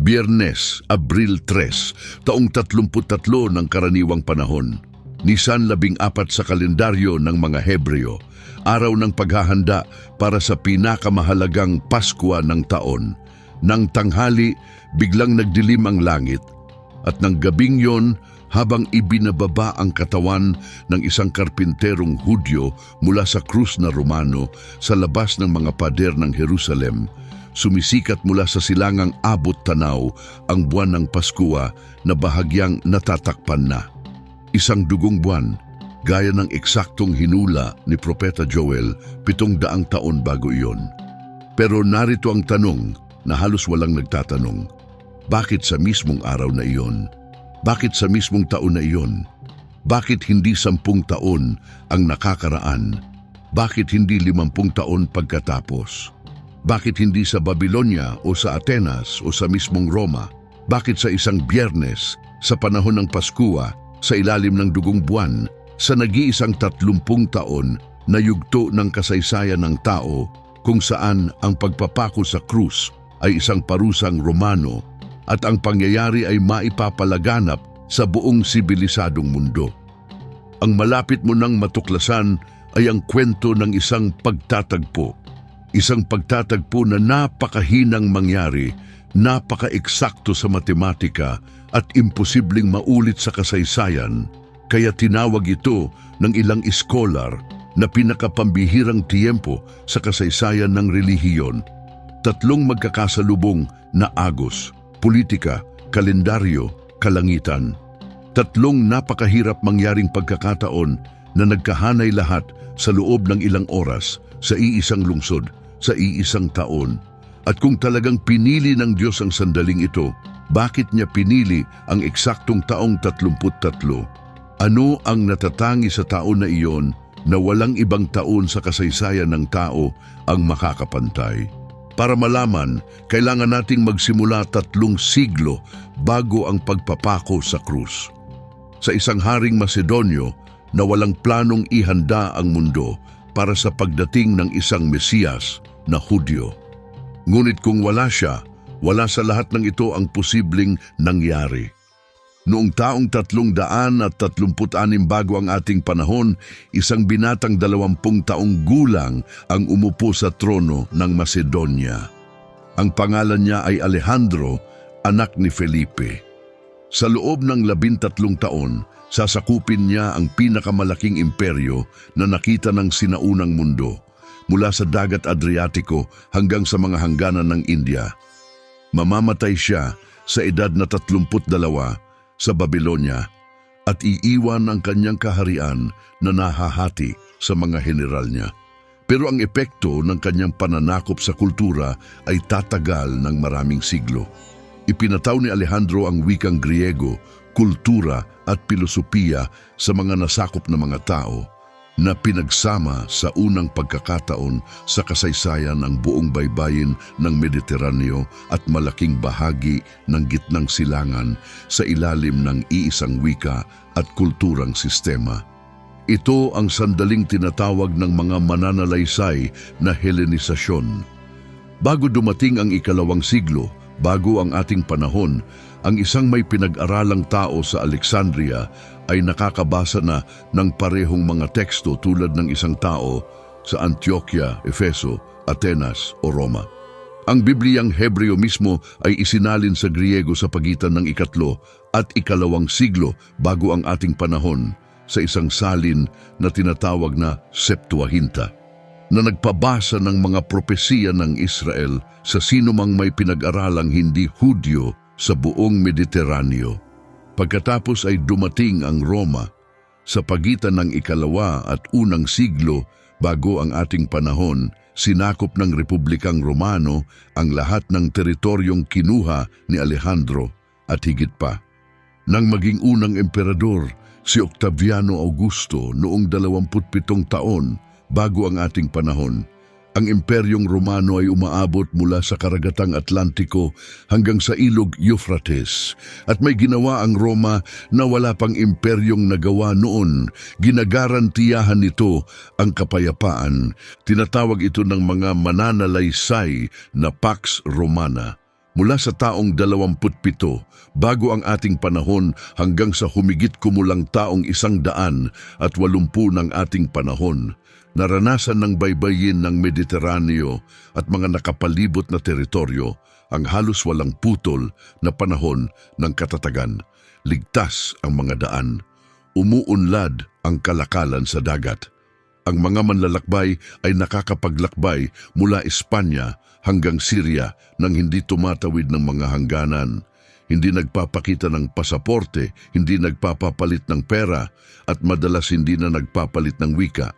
Biyernes, Abril 3, taong 33 ng karaniwang panahon. Nisan 14 sa kalendaryo ng mga Hebreo, araw ng paghahanda para sa pinakamahalagang Paskwa ng taon. Nang tanghali, biglang nagdilim ang langit, at ng gabing yon, habang ibinababa ang katawan ng isang karpinterong Hudyo mula sa krus na Romano sa labas ng mga pader ng Jerusalem, sumisikat mula sa silangang abot tanaw ang buwan ng Paskwa na bahagyang natatakpan na. Isang dugong buwan, gaya ng eksaktong hinula ni Propeta Joel 700 taon bago iyon. Pero narito ang tanong na halos walang nagtatanong. Bakit sa mismong araw na iyon? Bakit sa mismong taon na iyon? Bakit hindi 10 taon ang nakakaraan? Bakit hindi 50 taon pagkatapos? Bakit hindi sa Babylonia o sa Atenas o sa mismong Roma? Bakit sa isang Biyernes, sa panahon ng Paskwa, sa ilalim ng dugong buwan, sa nag-iisang 30 taon na yugto ng kasaysayan ng tao kung saan ang pagpapako sa krus ay isang parusang Romano at ang pangyayari ay maipapalaganap sa buong sibilisadong mundo? Ang malapit mo nang matuklasan ay ang kwento ng isang pagtatagpo. Isang pagtatagpo na napakahinang mangyari, napaka-eksakto sa matematika at imposibleng maulit sa kasaysayan, kaya tinawag ito ng ilang iskolar na pinakapambihirang tiyempo sa kasaysayan ng relihiyon. 3 magkakasalubong na agos, politika, kalendaryo, kalangitan. 3 napakahirap mangyaring pagkakataon na nagkahanay lahat sa loob ng ilang oras, sa iisang lungsod, sa iisang taon. At kung talagang pinili ng Diyos ang sandaling ito, bakit niya pinili ang eksaktong taong 33? Ano ang natatangi sa taon na iyon na walang ibang taon sa kasaysayan ng tao ang makakapantay? Para malaman, kailangan nating magsimula 3 siglo bago ang pagpapako sa krus. Sa isang haring Macedonyo na walang planong ihanda ang mundo para sa pagdating ng isang Mesiyas na Hudyo. Ngunit kung wala siya, wala sa lahat ng ito ang posibleng nangyari. Noong taong 336 bago ang ating panahon, isang binatang 20 taong gulang ang umupo sa trono ng Macedonia. Ang pangalan niya ay Alejandro, anak ni Felipe. Sa loob ng 13 taon, sasakupin niya ang pinakamalaking imperyo na nakita ng sinaunang mundo, mula sa dagat Adriatiko hanggang sa mga hangganan ng India. Mamamatay siya sa edad na 32 sa Babylonia at iiwan ang kanyang kaharian na nahahati sa mga general niya. Pero ang epekto ng kanyang pananakop sa kultura ay tatagal ng maraming siglo. Ipinataw ni Alejandro ang wikang Griego, kultura at pilosopiya sa mga nasakop na mga tao na pinagsama sa unang pagkakataon sa kasaysayan ng buong baybayin ng Mediteraneo at malaking bahagi ng gitnang silangan sa ilalim ng iisang wika at kulturang sistema. Ito ang sandaling tinatawag ng mga mananalaysay na Helenisasyon. Bago dumating ang 2 siglo, bago ang ating panahon, ang isang may pinag-aralang tao sa Alexandria ay nakakabasa na ng parehong mga teksto tulad ng isang tao sa Antioquia, Efeso, Atenas o Roma. Ang Bibliyang Hebreo mismo ay isinalin sa Griego sa pagitan ng 3 at 2 siglo bago ang ating panahon sa isang salin na tinatawag na Septuaginta, na nagpabasa ng mga propesiya ng Israel sa sinumang may pinag-aralang hindi Hudyo sa buong Mediteraneo. Pagkatapos ay dumating ang Roma sa pagitan ng 2 at 1 siglo bago ang ating panahon. Sinakop ng Republikang Romano ang lahat ng teritoryong kinuha ni Alejandro at higit pa. Nang maging unang emperador, si Octaviano Augusto noong 27 taon bago ang ating panahon, ang Imperyong Romano ay umaabot mula sa karagatang Atlantiko hanggang sa ilog Euphrates. At may ginawa ang Roma na wala pang imperyong nagawa noon. Ginagarantiyahan nito ang kapayapaan. Tinatawag ito ng mga mananalaysay na Pax Romana. Mula sa taong 27 bago ang ating panahon hanggang sa humigit kumulang taong 180 ng ating panahon, naranasan ng baybayin ng Mediteraneo at mga nakapalibot na teritoryo ang halos walang putol na panahon ng katatagan. Ligtas ang mga daan, umuunlad ang kalakalan sa dagat. Ang mga manlalakbay ay nakakapaglakbay mula Espanya hanggang Syria nang hindi tumatawid ng mga hangganan. Hindi nagpapakita ng pasaporte, hindi nagpapapalit ng pera, at madalas hindi na nagpapalit ng wika.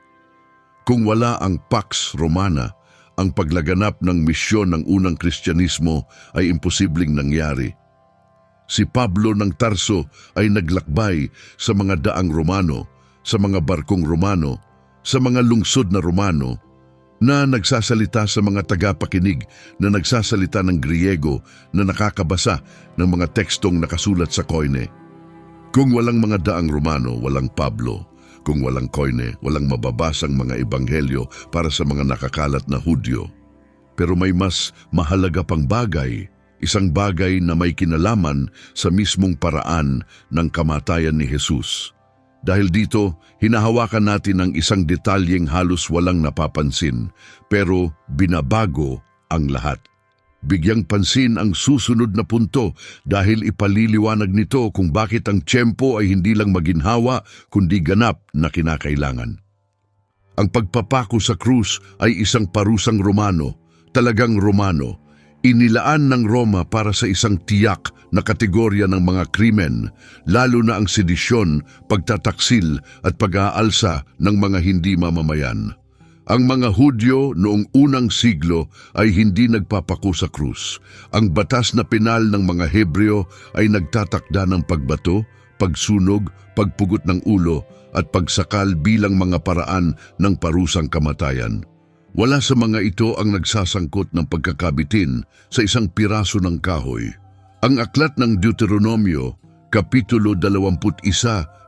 Kung wala ang Pax Romana, ang paglaganap ng misyon ng unang Kristyanismo ay imposibleng nangyari. Si Pablo ng Tarso ay naglakbay sa mga daang Romano, sa mga barkong Romano, sa mga lungsod na Romano, na nagsasalita sa mga tagapakinig na nagsasalita ng Griego na nakakabasa ng mga tekstong nakasulat sa koine. Kung walang mga daang Romano, walang Pablo. Kung walang koine, walang mababasang mga ebanghelyo para sa mga nakakalat na Hudyo. Pero may mas mahalaga pang bagay, isang bagay na may kinalaman sa mismong paraan ng kamatayan ni Jesus. Dahil dito, hinahawakan natin ang isang detalyeng halos walang napapansin, pero binabago ang lahat. Bigyang pansin ang susunod na punto dahil ipaliliwanag nito kung bakit ang tiyempo ay hindi lang maginhawa kundi ganap na kinakailangan. Ang pagpapako sa krus ay isang parusang Romano, talagang Romano. Inilaan ng Roma para sa isang tiyak na kategorya ng mga krimen, lalo na ang sedisyon, pagtataksil at pag-aalsa ng mga hindi mamamayan. Ang mga Hudyo noong unang siglo ay hindi nagpapako sa krus. Ang batas na penal ng mga Hebreo ay nagtatakda ng pagbato, pagsunog, pagpugot ng ulo at pagsakal bilang mga paraan ng parusang kamatayan. Wala sa mga ito ang nagsasangkot ng pagkakabitin sa isang piraso ng kahoy. Ang aklat ng Deuteronomio, Kapitulo 21,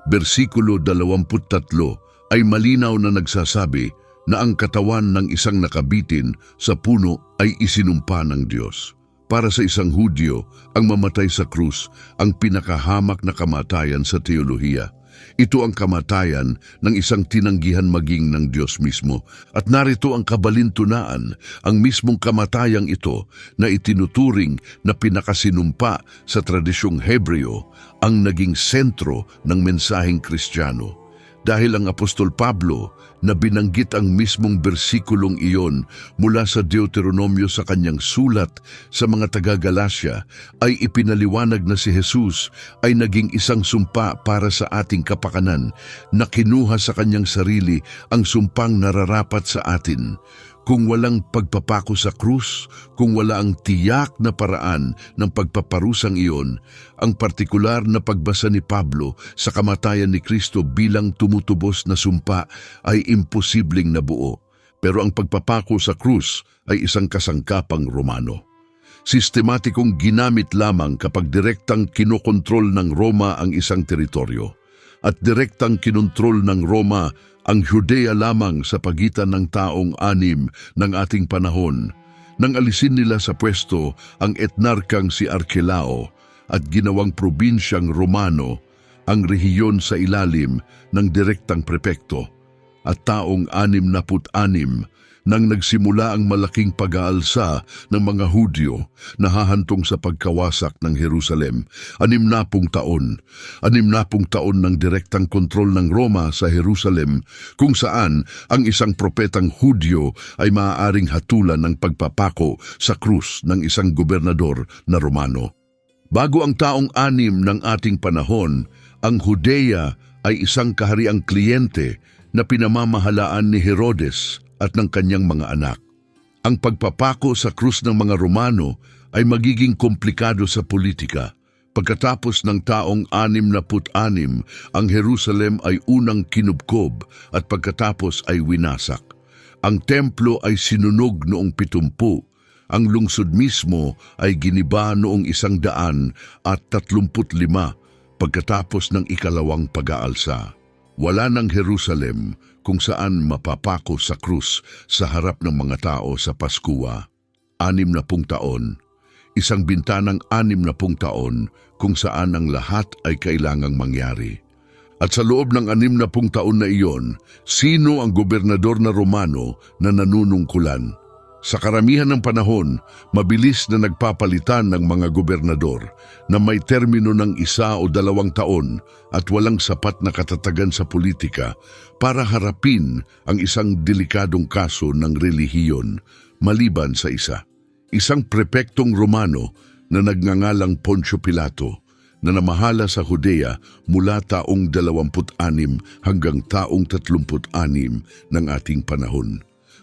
versikulo 23 ay malinaw na nagsasabi na ang katawan ng isang nakabitin sa puno ay isinumpa ng Diyos. Para sa isang Hudyo, ang mamatay sa krus ang pinakahamak na kamatayan sa teolohiya. Ito ang kamatayan ng isang tinanggihan maging ng Diyos mismo. At narito ang kabalintunaan, ang mismong kamatayang ito na itinuturing na pinakasinumpa sa tradisyong Hebreo ang naging sentro ng mensaheng Kristiyano. Dahil ang Apostol Pablo na binanggit ang mismong bersikulong iyon mula sa Deuteronomio sa kanyang sulat sa mga taga-Galasya ay ipinaliwanag na si Jesus ay naging isang sumpa para sa ating kapakanan na kinuha sa kanyang sarili ang sumpang nararapat sa atin. Kung walang pagpapako sa krus, kung wala ang tiyak na paraan ng pagpaparusang iyon, ang partikular na pagbasa ni Pablo sa kamatayan ni Kristo bilang tumutubos na sumpa ay imposibleng nabuo. Pero ang pagpapako sa krus ay isang kasangkapang Romano. Sistematikong ginamit lamang kapag direktang kinokontrol ng Roma ang isang teritoryo at direktang kinontrol ng Roma ang Judea lamang sa pagitan ng taong 6 ng ating panahon, nang alisin nila sa pwesto ang etnarkang si Arkelao at ginawang probinsyang Romano ang rehiyon sa ilalim ng direktang prepekto. At taong 66 nang nagsimula ang malaking pag-aalsa ng mga Hudyo na hahantong sa pagkawasak ng Jerusalem. 60 taon. 60 taon ng direktang kontrol ng Roma sa Jerusalem kung saan ang isang propetang Hudyo ay maaaring hatulan ng pagpapako sa krus ng isang gobernador na Romano. Bago ang taong 6 ng ating panahon, ang Judea ay isang kahariang kliyente na pinamamahalaan ni Herodes at ng kanyang mga anak. Ang pagpapako sa krus ng mga Romano ay magiging komplikado sa politika. Pagkatapos ng taong 66, ang Jerusalem ay unang kinubkob at pagkatapos ay winasak. Ang templo ay sinunog noong 70. Ang lungsod mismo ay giniba noong 135 pagkatapos ng ikalawang pag-aalsa. Wala ng Jerusalem kung saan mapapako sa krus sa harap ng mga tao sa Paskua. 60 taon. isang bintanang 60 taon kung saan ang lahat ay kailangang mangyari. At sa loob ng 60 taon na iyon, sino ang gobernador na Romano na nanunungkulan? Sa karamihan ng panahon, mabilis na nagpapalitan ng mga gobernador na may termino ng 1 o 2 taon at walang sapat na katatagan sa politika para harapin ang isang delikadong kaso ng relihiyon maliban sa isa. Isang prepektong Romano na nagngangalang Poncio Pilato na namahala sa Judea mula taong 26 hanggang taong 36 ng ating panahon.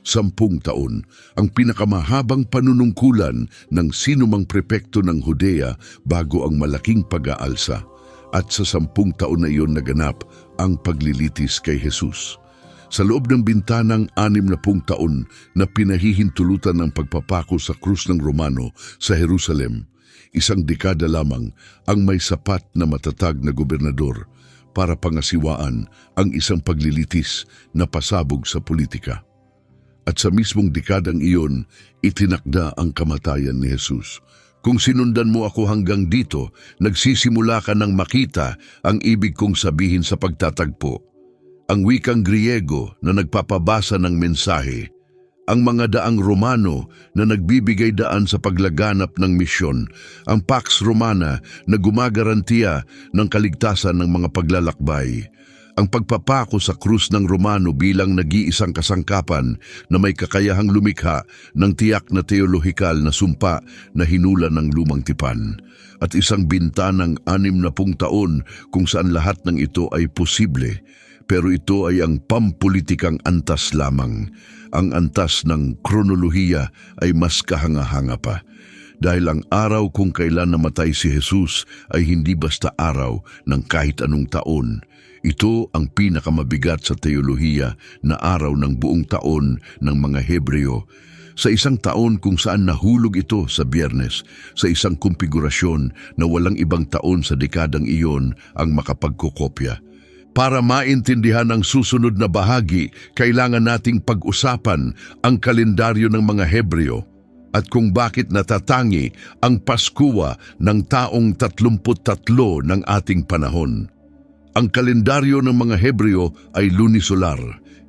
10 taon ang pinakamahabang panunungkulan ng sinumang prepekto ng Judea bago ang malaking pag-aalsa. At sa 10 taon na iyon naganap ang paglilitis kay Jesus. Sa loob ng bintanang 60 taon na pinahihintulutan ng pagpapako sa krus ng Romano sa Jerusalem, isang dekada lamang ang may sapat na matatag na gobernador para pangasiwaan ang isang paglilitis na pasabog sa politika. At sa mismong dekadang iyon, itinakda ang kamatayan ni Jesus. Kung sinundan mo ako hanggang dito, nagsisimula ka ng makita ang ibig kong sabihin sa pagtatagpo. Ang wikang Griego na nagpapabasa ng mensahe, ang mga daang Romano na nagbibigay daan sa paglaganap ng misyon, ang Pax Romana na gumagarantiya ng kaligtasan ng mga paglalakbay, ang pagpapako sa krus ng Romano bilang nag-iisang kasangkapan na may kakayahang lumikha ng tiyak na teolohikal na sumpa na hinula ng lumang tipan, at isang bintanang 60 taon kung saan lahat ng ito ay posible, pero ito ay ang pampulitikang antas lamang. Ang antas ng kronolohiya ay mas kahanga-hanga pa. Dahil ang araw kung kailan namatay si Jesus ay hindi basta araw ng kahit anong taon. Ito ang pinakamabigat sa teolohiya na araw ng buong taon ng mga Hebreo. Sa isang taon kung saan nahulog ito sa Biyernes, sa isang kumpigurasyon na walang ibang taon sa dekadang iyon ang makapagkokopya. Para maintindihan ang susunod na bahagi, kailangan nating pag-usapan ang kalendaryo ng mga Hebreo at kung bakit natatangi ang Paskwa ng taong 33 ng ating panahon. Ang kalendaryo ng mga Hebreo ay lunisolar.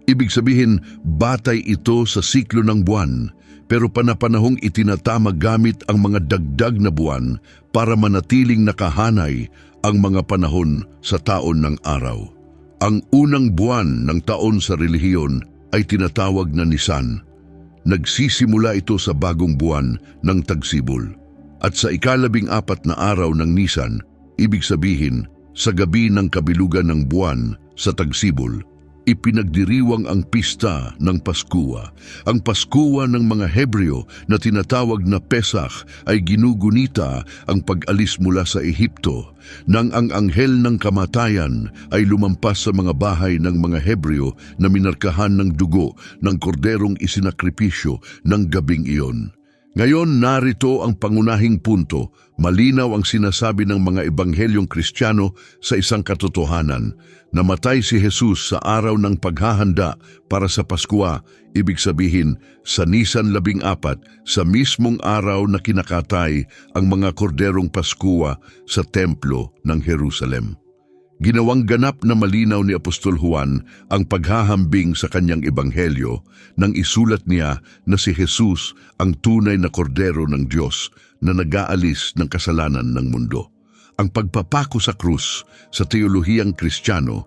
Ibig sabihin, batay ito sa siklo ng buwan, pero panapanahong itinatama gamit ang mga dagdag na buwan para manatiling nakahanay ang mga panahon sa taon ng araw. Ang unang buwan ng taon sa relihiyon ay tinatawag na Nisan. Nagsisimula ito sa bagong buwan ng Tagsibol. At sa 14 na araw ng Nisan, ibig sabihin, sa gabi ng kabilugan ng buwan sa Tagsibol, ipinagdiriwang ang pista ng Paskwa. Ang Paskwa ng mga Hebreo na tinatawag na Pesach ay ginugunita ang pag-alis mula sa Ehipto nang ang anghel ng kamatayan ay lumampas sa mga bahay ng mga Hebreo na minarkahan ng dugo ng korderong isinakripisyo ng gabing iyon. Ngayon narito ang pangunahing punto, malinaw ang sinasabi ng mga ebanghelyong Kristiyano sa isang katotohanan. Namatay si Jesus sa araw ng paghahanda para sa Paskwa, ibig sabihin sa Nisan 14, sa mismong araw na kinakatay ang mga korderong Paskwa sa templo ng Jerusalem. Ginawang ganap na malinaw ni Apostol Juan ang paghahambing sa kanyang ebanghelyo nang isulat niya na si Jesus ang tunay na kordero ng Diyos na nag-aalis ng kasalanan ng mundo. Ang pagpapako sa krus sa teolohiyang Kristiyano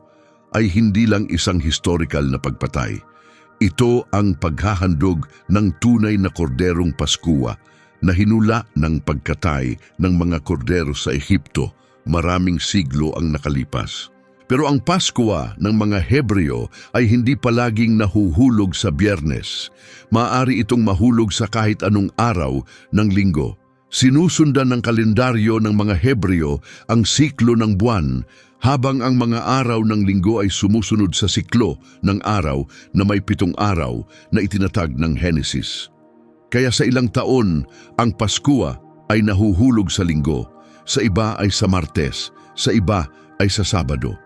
ay hindi lang isang historical na pagpatay. Ito ang paghahandog ng tunay na korderong Paskwa na hinula ng pagkatay ng mga kordero sa Ehipto. Maraming siglo ang nakalipas. Pero ang Paskwa ng mga Hebreo ay hindi palaging nahuhulog sa Biyernes. Maaari itong mahulog sa kahit anong araw ng linggo. Sinusundan ng kalendaryo ng mga Hebreo ang siklo ng buwan, habang ang mga araw ng linggo ay sumusunod sa siklo ng araw na may 7 araw na itinatag ng Henesis. Kaya sa ilang taon, ang Paskwa ay nahuhulog sa linggo. Sa iba ay sa Martes, sa iba ay sa Sabado.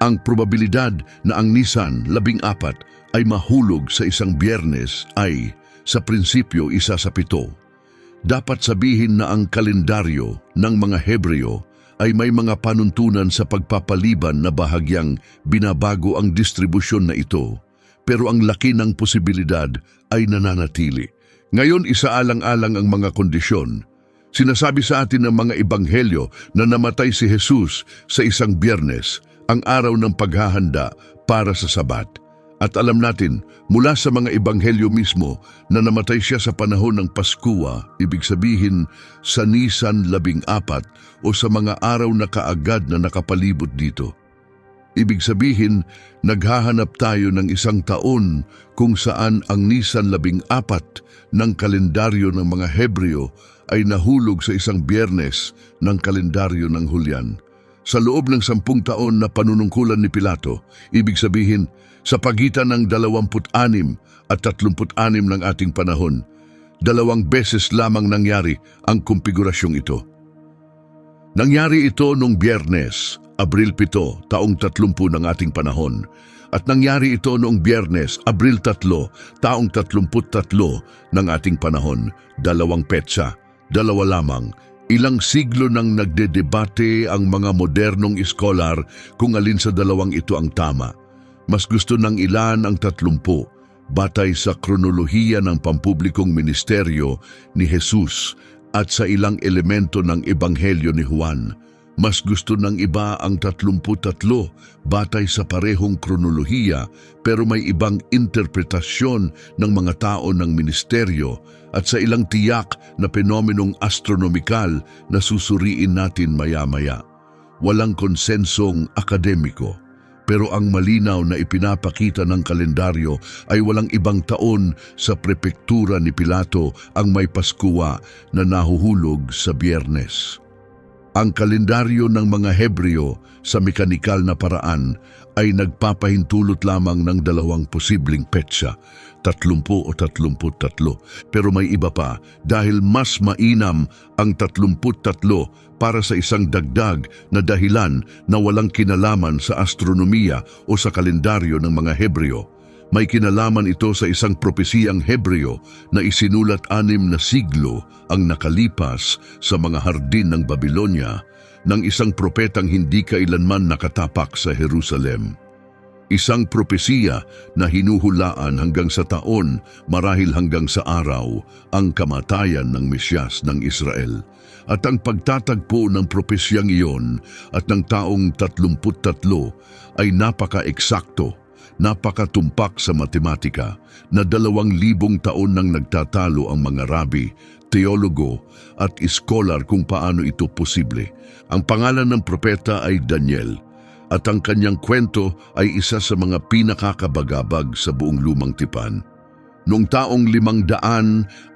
Ang probabilidad na ang Nisan 14 ay mahulog sa isang Biyernes ay, sa prinsipyo, 1 sa 7. Dapat sabihin na ang kalendaryo ng mga Hebreo ay may mga panuntunan sa pagpapaliban na bahagyang binabago ang distribusyon na ito, pero ang laki ng posibilidad ay nananatili. Ngayon isaalang-alang ang mga kondisyon. Sinasabi sa atin ng mga ebanghelyo na namatay si Jesus sa isang Biyernes, ang araw ng paghahanda para sa Sabat. At alam natin mula sa mga ebanghelyo mismo na namatay siya sa panahon ng Paskua, ibig sabihin sa Nisan 14 o sa mga araw na kaagad na nakapalibot dito. Ibig sabihin, naghahanap tayo ng isang taon kung saan ang Nisan 14 ng kalendaryo ng mga Hebreo ay nahulog sa isang Biyernes ng kalendaryo ng Hulyan. Sa loob ng 10 taon na panunungkulan ni Pilato, ibig sabihin, sa pagitan ng 26 at 36 ng ating panahon, 2 beses lamang nangyari ang kumpigurasyong ito. Nangyari ito noong Biyernes, Abril 7, taong 30 ng ating panahon, at nangyari ito noong Biyernes, Abril 3, taong 33 ng ating panahon, 2 petsa, 2 lamang. Ilang siglo nang nagdedebate ang mga modernong iskolar kung alin sa dalawang ito ang tama. Mas gusto ng ilan ang 30, batay sa kronolohiya ng pampublikong ministeryo ni Jesus at sa ilang elemento ng Ebanghelyo ni Juan. Mas gusto ng iba ang 33 batay sa parehong kronolohiya pero may ibang interpretasyon ng mga tao ng ministeryo at sa ilang tiyak na fenomenong astronomikal na susuriin natin maya-maya. Walang konsensong akademiko. Pero ang malinaw na ipinapakita ng kalendaryo ay walang ibang taon sa prepektura ni Pilato ang may Paskua na nahuhulog sa Biyernes. Ang kalendaryo ng mga Hebreo sa mekanikal na paraan ay nagpapahintulot lamang ng 2 posibleng petsa, 30 o 33. Pero may iba pa dahil mas mainam ang 33 para sa isang dagdag na dahilan na walang kinalaman sa astronomiya o sa kalendaryo ng mga Hebreo. May kinalaman ito sa isang propesiyang Hebreo na isinulat 6 na siglo ang nakalipas sa mga hardin ng Babylonia ng isang propetang hindi kailanman nakatapak sa Jerusalem. Isang propesiya na hinuhulaan hanggang sa taon, marahil hanggang sa araw, ang kamatayan ng Mesyas ng Israel. At ang pagtatagpo ng propesiyang iyon at ng taong 33 ay napaka-eksakto, napakatumpak sa matematika na 2,000 taon nang nagtatalo ang mga rabi, teologo at iskolar kung paano ito posible. Ang pangalan ng propeta ay Daniel at ang kanyang kwento ay isa sa mga pinakakabagabag sa buong Lumang Tipan. Noong taong 586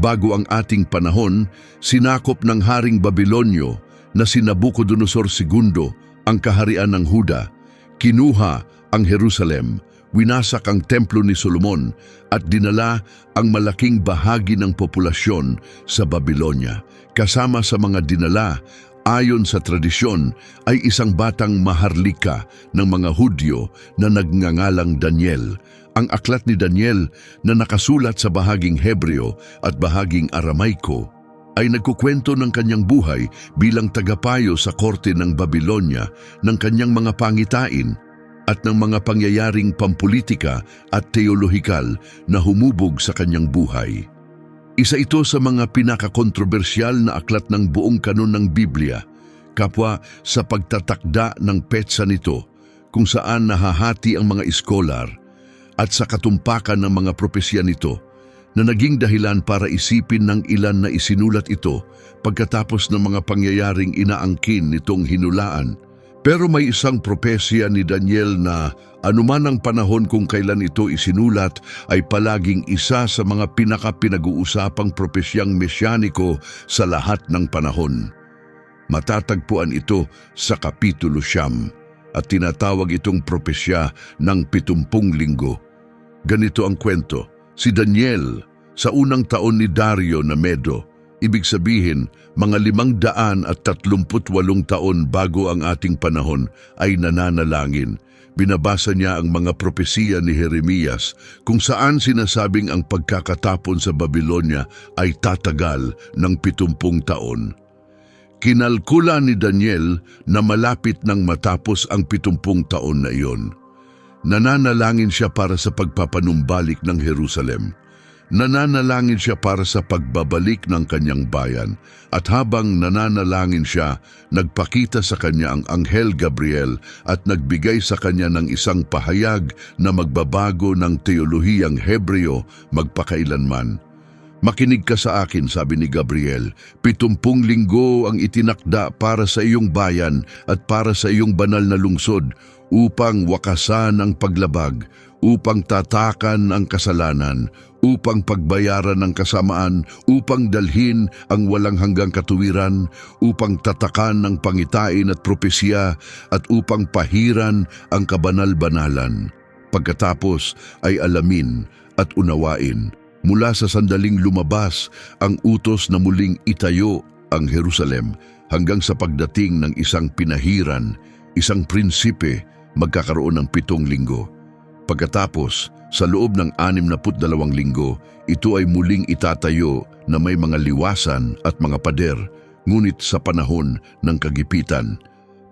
bago ang ating panahon, sinakop ng Haring Babilonyo na si Nabucodonosor II ang kaharian ng Huda. Kinuha ang Jerusalem, winasak ang templo ni Solomon at dinala ang malaking bahagi ng populasyon sa Babylonia. Kasama sa mga dinala, ayon sa tradisyon, ay isang batang maharlika ng mga Hudyo na nagngangalang Daniel. Ang aklat ni Daniel na nakasulat sa bahaging Hebreo at bahaging Aramaiko ay nagkukwento ng kanyang buhay bilang tagapayo sa korte ng Babylonia, ng kanyang mga pangitain at ng mga pangyayaring pampolitika at teolohikal na humubog sa kanyang buhay. Isa ito sa mga pinakakontrobersyal na aklat ng buong kanon ng Biblia, kapwa sa pagtatakda ng petsa nito kung saan nahahati ang mga iskolar at sa katumpakan ng mga propesya nito na naging dahilan para isipin ng ilan na isinulat ito pagkatapos ng mga pangyayaring inaangkin nitong hinulaan. Pero may isang propesya ni Daniel na anuman ang panahon kung kailan ito isinulat ay palaging isa sa mga pinag-uusapang propesyang mesyaniko sa lahat ng panahon. Matatagpuan ito sa Kapitulo 9 at tinatawag itong propesya ng 70 linggo. Ganito ang kwento. Si Daniel, sa unang taon ni Dario na Medo, Ibig sabihin, mga 538 taon bago ang ating panahon ay nananalangin. Binabasa niya ang mga propesiya ni Jeremias kung saan sinasabing ang pagkakatapon sa Babylonia ay tatagal ng 70 taon. Kinalkula ni Daniel na malapit nang matapos ang 70 taon na iyon. Nananalangin siya para sa pagpapanumbalik ng Jerusalem. Nananalangin siya para sa pagbabalik ng kanyang bayan, at habang nananalangin siya, nagpakita sa kanya ang Anghel Gabriel at nagbigay sa kanya ng isang pahayag na magbabago ng teolohiyang Hebreo magpakailanman. Makinig ka sa akin, sabi ni Gabriel, 70 linggo ang itinakda para sa iyong bayan at para sa iyong banal na lungsod upang wakasan ang paglabag, upang tatakan ang kasalanan, upang pagbayaran ng kasamaan, upang dalhin ang walang hanggang katuwiran, upang tatakan ng pangitain at propesya, at upang pahiran ang kabanal-banalan. Pagkatapos ay alamin at unawain mula sa sandaling lumabas ang utos na muling itayo ang Jerusalem hanggang sa pagdating ng isang pinahiran, isang prinsipe, magkakaroon ng 7 linggo. Pagkatapos, sa loob ng 62 linggo, ito ay muling itatayo na may mga liwasan at mga pader, ngunit sa panahon ng kagipitan.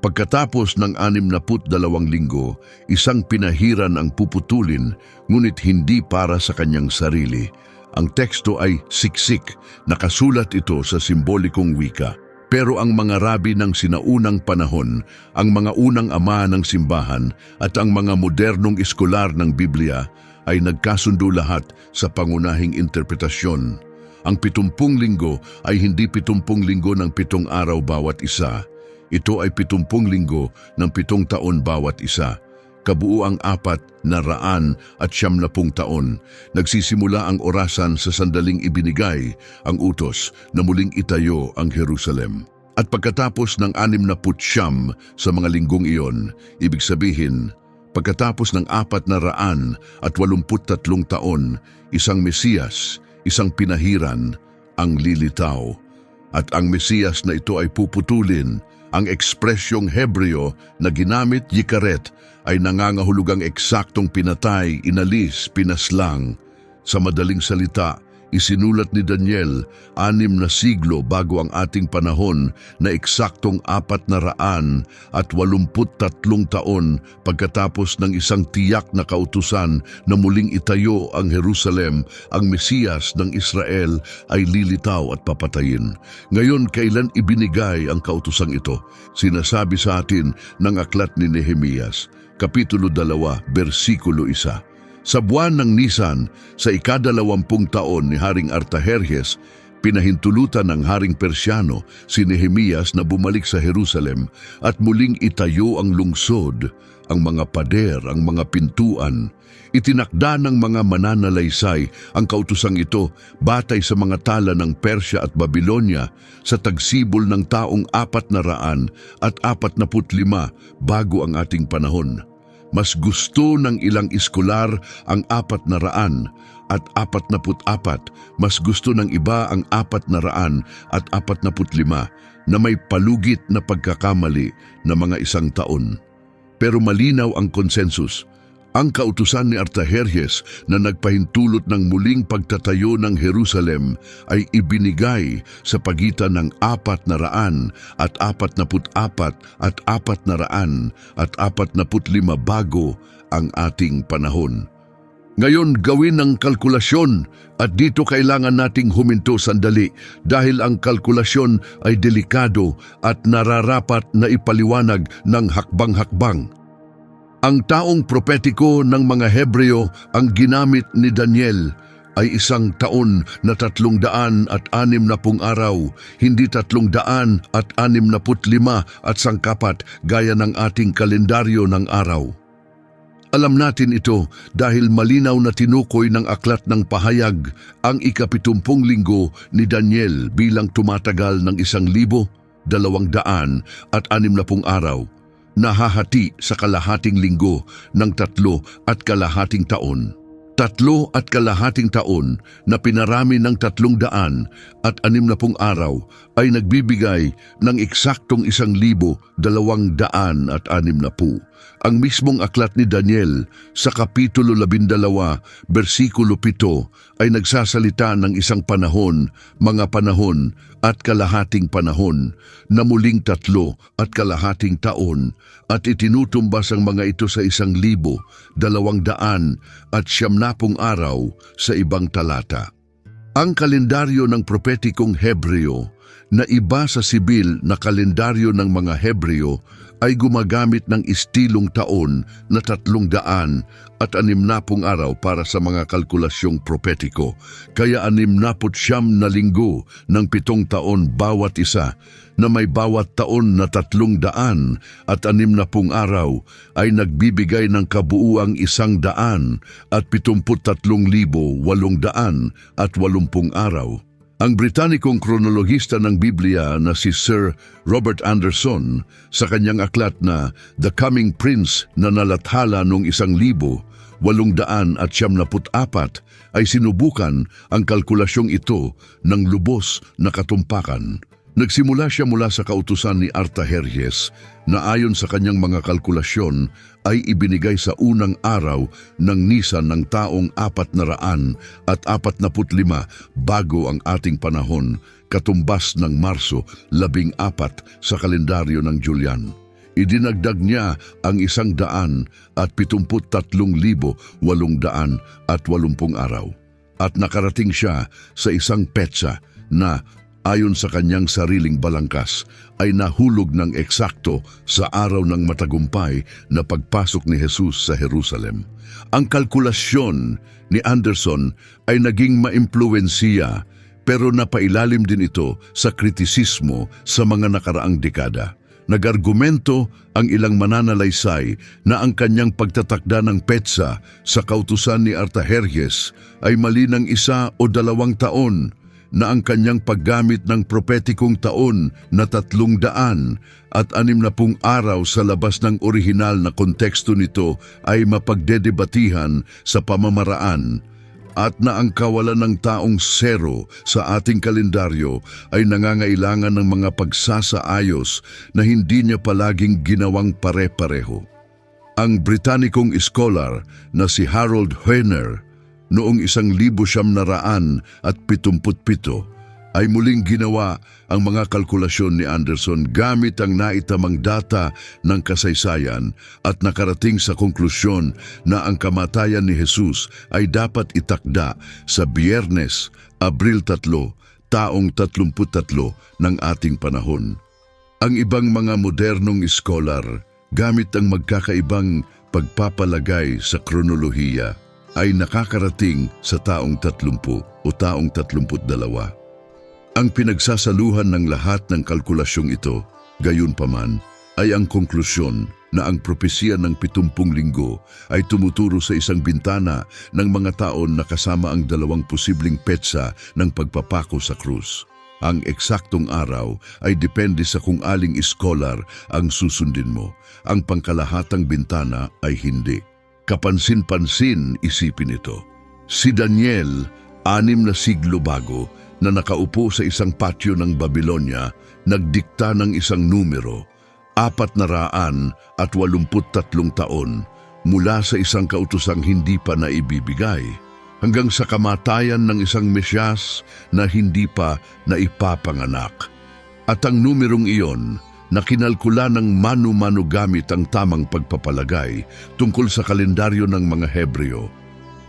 Pagkatapos ng 62 linggo, isang pinahiran ang puputulin, ngunit hindi para sa kanyang sarili. Ang teksto ay siksik, nakasulat ito sa simbolikong wika. Pero ang mga rabi ng sinaunang panahon, ang mga unang ama ng simbahan at ang mga modernong eskolar ng Biblia ay nagkasundo lahat sa pangunahing interpretasyon. Ang 70 linggo ay hindi 70 linggo ng 7 araw bawat isa. Ito ay 70 linggo ng 7 taon bawat isa. Kabuuang 490 taon. Nagsisimula ang orasan sa sandaling ibinigay ang utos na muling itayo ang Jerusalem. At pagkatapos ng 69 sa mga linggong iyon, ibig sabihin, pagkatapos ng 483 taon, isang Mesiyas, isang pinahiran, ang lilitaw. At ang Mesiyas na ito ay puputulin. Ang ekspresyong Hebreo na ginamit yikaret ay nangangahulugang eksaktong pinatay, inalis, pinaslang. Sa madaling salita, isinulat ni Daniel 6 na siglo bago ang ating panahon na eksaktong 483 taon pagkatapos ng isang tiyak na kautusan na muling itayo ang Jerusalem, ang Mesiyas ng Israel ay lilitaw at papatayin. Ngayon, kailan ibinigay ang kautusang ito? Sinasabi sa atin ng aklat ni Nehemias, Kapitulo 2, versikulo 1. Sa buwan ng Nisan, sa ika-20 taon ni Haring Artajerjes, pinahintulutan ng Haring Persiano si Nehemias na bumalik sa Jerusalem at muling itayo ang lungsod, ang mga pader, ang mga pintuan. Itinakda ng mga mananalaysay ang kautusang ito batay sa mga tala ng Persya at Babylonia sa tagsibol ng taong 445 bago ang ating panahon. Mas gusto ng ilang eskolar ang 444, mas gusto ng iba ang 445 na may palugit na pagkakamali na mga 1 taon. Pero malinaw ang konsensus. Ang kautusan ni Artajerjes na nagpahintulot ng muling pagtatayo ng Jerusalem ay ibinigay sa pagitan ng 444 at 445 bago ang ating panahon. Ngayon, gawin ang kalkulasyon at dito kailangan nating huminto sandali dahil ang kalkulasyon ay delikado at nararapat na ipaliwanag ng hakbang-hakbang. Ang taong propetiko ng mga Hebreo ang ginamit ni Daniel ay 1 taon na 360 araw, hindi 365 at sangkapat gaya ng ating kalendaryo ng araw. Alam natin ito dahil malinaw na tinukoy ng aklat ng pahayag ang ika-70 linggo ni Daniel bilang tumatagal ng 1,260 araw. Nahahati sa kalahating linggo ng 3 at kalahating taon. 3.5 taon na pinarami ng 360 araw ay nagbibigay ng eksaktong 1,260. Ang mismong aklat ni Daniel sa Kapitulo 12, versikulo 7 ay nagsasalita ng isang panahon, mga panahon at kalahating panahon na muling 3.5 taon at itinutumbas ang mga ito sa 1,270 araw sa ibang talata. Ang kalendaryo ng propetikong Hebreo na iba sa sibil na kalendaryo ng mga Hebreo ay gumagamit ng istilong taon na 360 araw para sa mga kalkulasyong propetiko. Kaya 69 na linggo ng 7 taon bawat isa na may bawat taon na 360 araw ay nagbibigay ng kabuuang 173,880 araw. Ang Britannikong kronolohista ng Biblia na si Sir Robert Anderson sa kanyang aklat na The Coming Prince na nalathala noong 1,874 ay sinubukan ang kalkulasyong ito ng lubos na katumpakan. Nagsimula siya mula sa kautusan ni Artajerjes na ayon sa kanyang mga kalkulasyon ay ibinigay sa unang araw ng Nisan ng taong 445 bago ang ating panahon, katumbas ng Marso 14 sa kalendaryo ng Julian. Idinagdag niya ang 173,880 araw at nakarating siya sa isang petsa na ayon sa kanyang sariling balangkas, ay nahulog ng eksakto sa araw ng matagumpay na pagpasok ni Jesus sa Jerusalem. Ang kalkulasyon ni Anderson ay naging maimpluwensiya pero napailalim din ito sa kritisismo sa mga nakaraang dekada. Nag-argumento ang ilang mananalaysay na ang kanyang pagtatakda ng petsa sa kautusan ni Artajerjes ay mali ng 1 o 2 taon, na ang kanyang paggamit ng propetikong taon na 360 araw sa labas ng orihinal na konteksto nito ay mapagdedebatihan sa pamamaraan, at na ang kawalan ng taong 0 sa ating kalendaryo ay nangangailangan ng mga pagsasaayos na hindi niya palaging ginawang pare-pareho. Ang Britannikong scholar na si Harold Hoehner noong 1977 ay muling ginawa ang mga kalkulasyon ni Anderson gamit ang naitamang data ng kasaysayan at nakarating sa konklusyon na ang kamatayan ni Jesus ay dapat itakda sa Biyernes, Abril 3, taong 33 ng ating panahon. Ang ibang mga modernong scholar, gamit ang magkakaibang pagpapalagay sa kronolohiya, ay nakakarating sa taong 30 o taong 32. Ang pinagsasaluhan ng lahat ng kalkulasyong ito, gayunpaman, ay ang konklusyon na ang propesya ng 70 linggo ay tumuturo sa isang bintana ng mga taon na kasama ang 2 posibleng petsa ng pagpapako sa krus. Ang eksaktong araw ay depende sa kung aling scholar ang susundin mo. Ang pangkalahatang bintana ay hindi. Kapansin-pansin isipin ito. Si Daniel, 6 na siglo bago, na nakaupo sa isang patio ng Babylonia, nagdikta ng isang numero, 483 taon, mula sa isang kautusang hindi pa naibibigay, hanggang sa kamatayan ng isang Mesyas na hindi pa naipapanganak. At ang numerong iyon, na kinalkula ng manu-manu gamit ang tamang pagpapalagay tungkol sa kalendaryo ng mga Hebreo,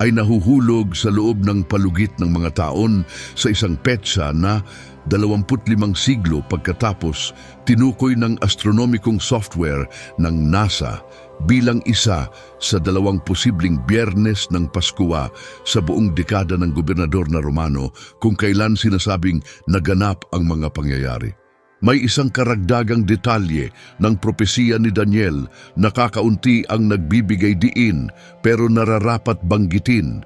ay nahuhulog sa loob ng palugit ng mga taon sa isang petsa na 25 siglo pagkatapos tinukoy ng astronomikong software ng NASA bilang isa sa 2 posibleng Biyernes ng Paskwa sa buong dekada ng gobernador na Romano kung kailan sinasabing naganap ang mga pangyayari. May isang karagdagang detalye ng propesiya ni Daniel na kakaunti ang nagbibigay diin pero nararapat banggitin.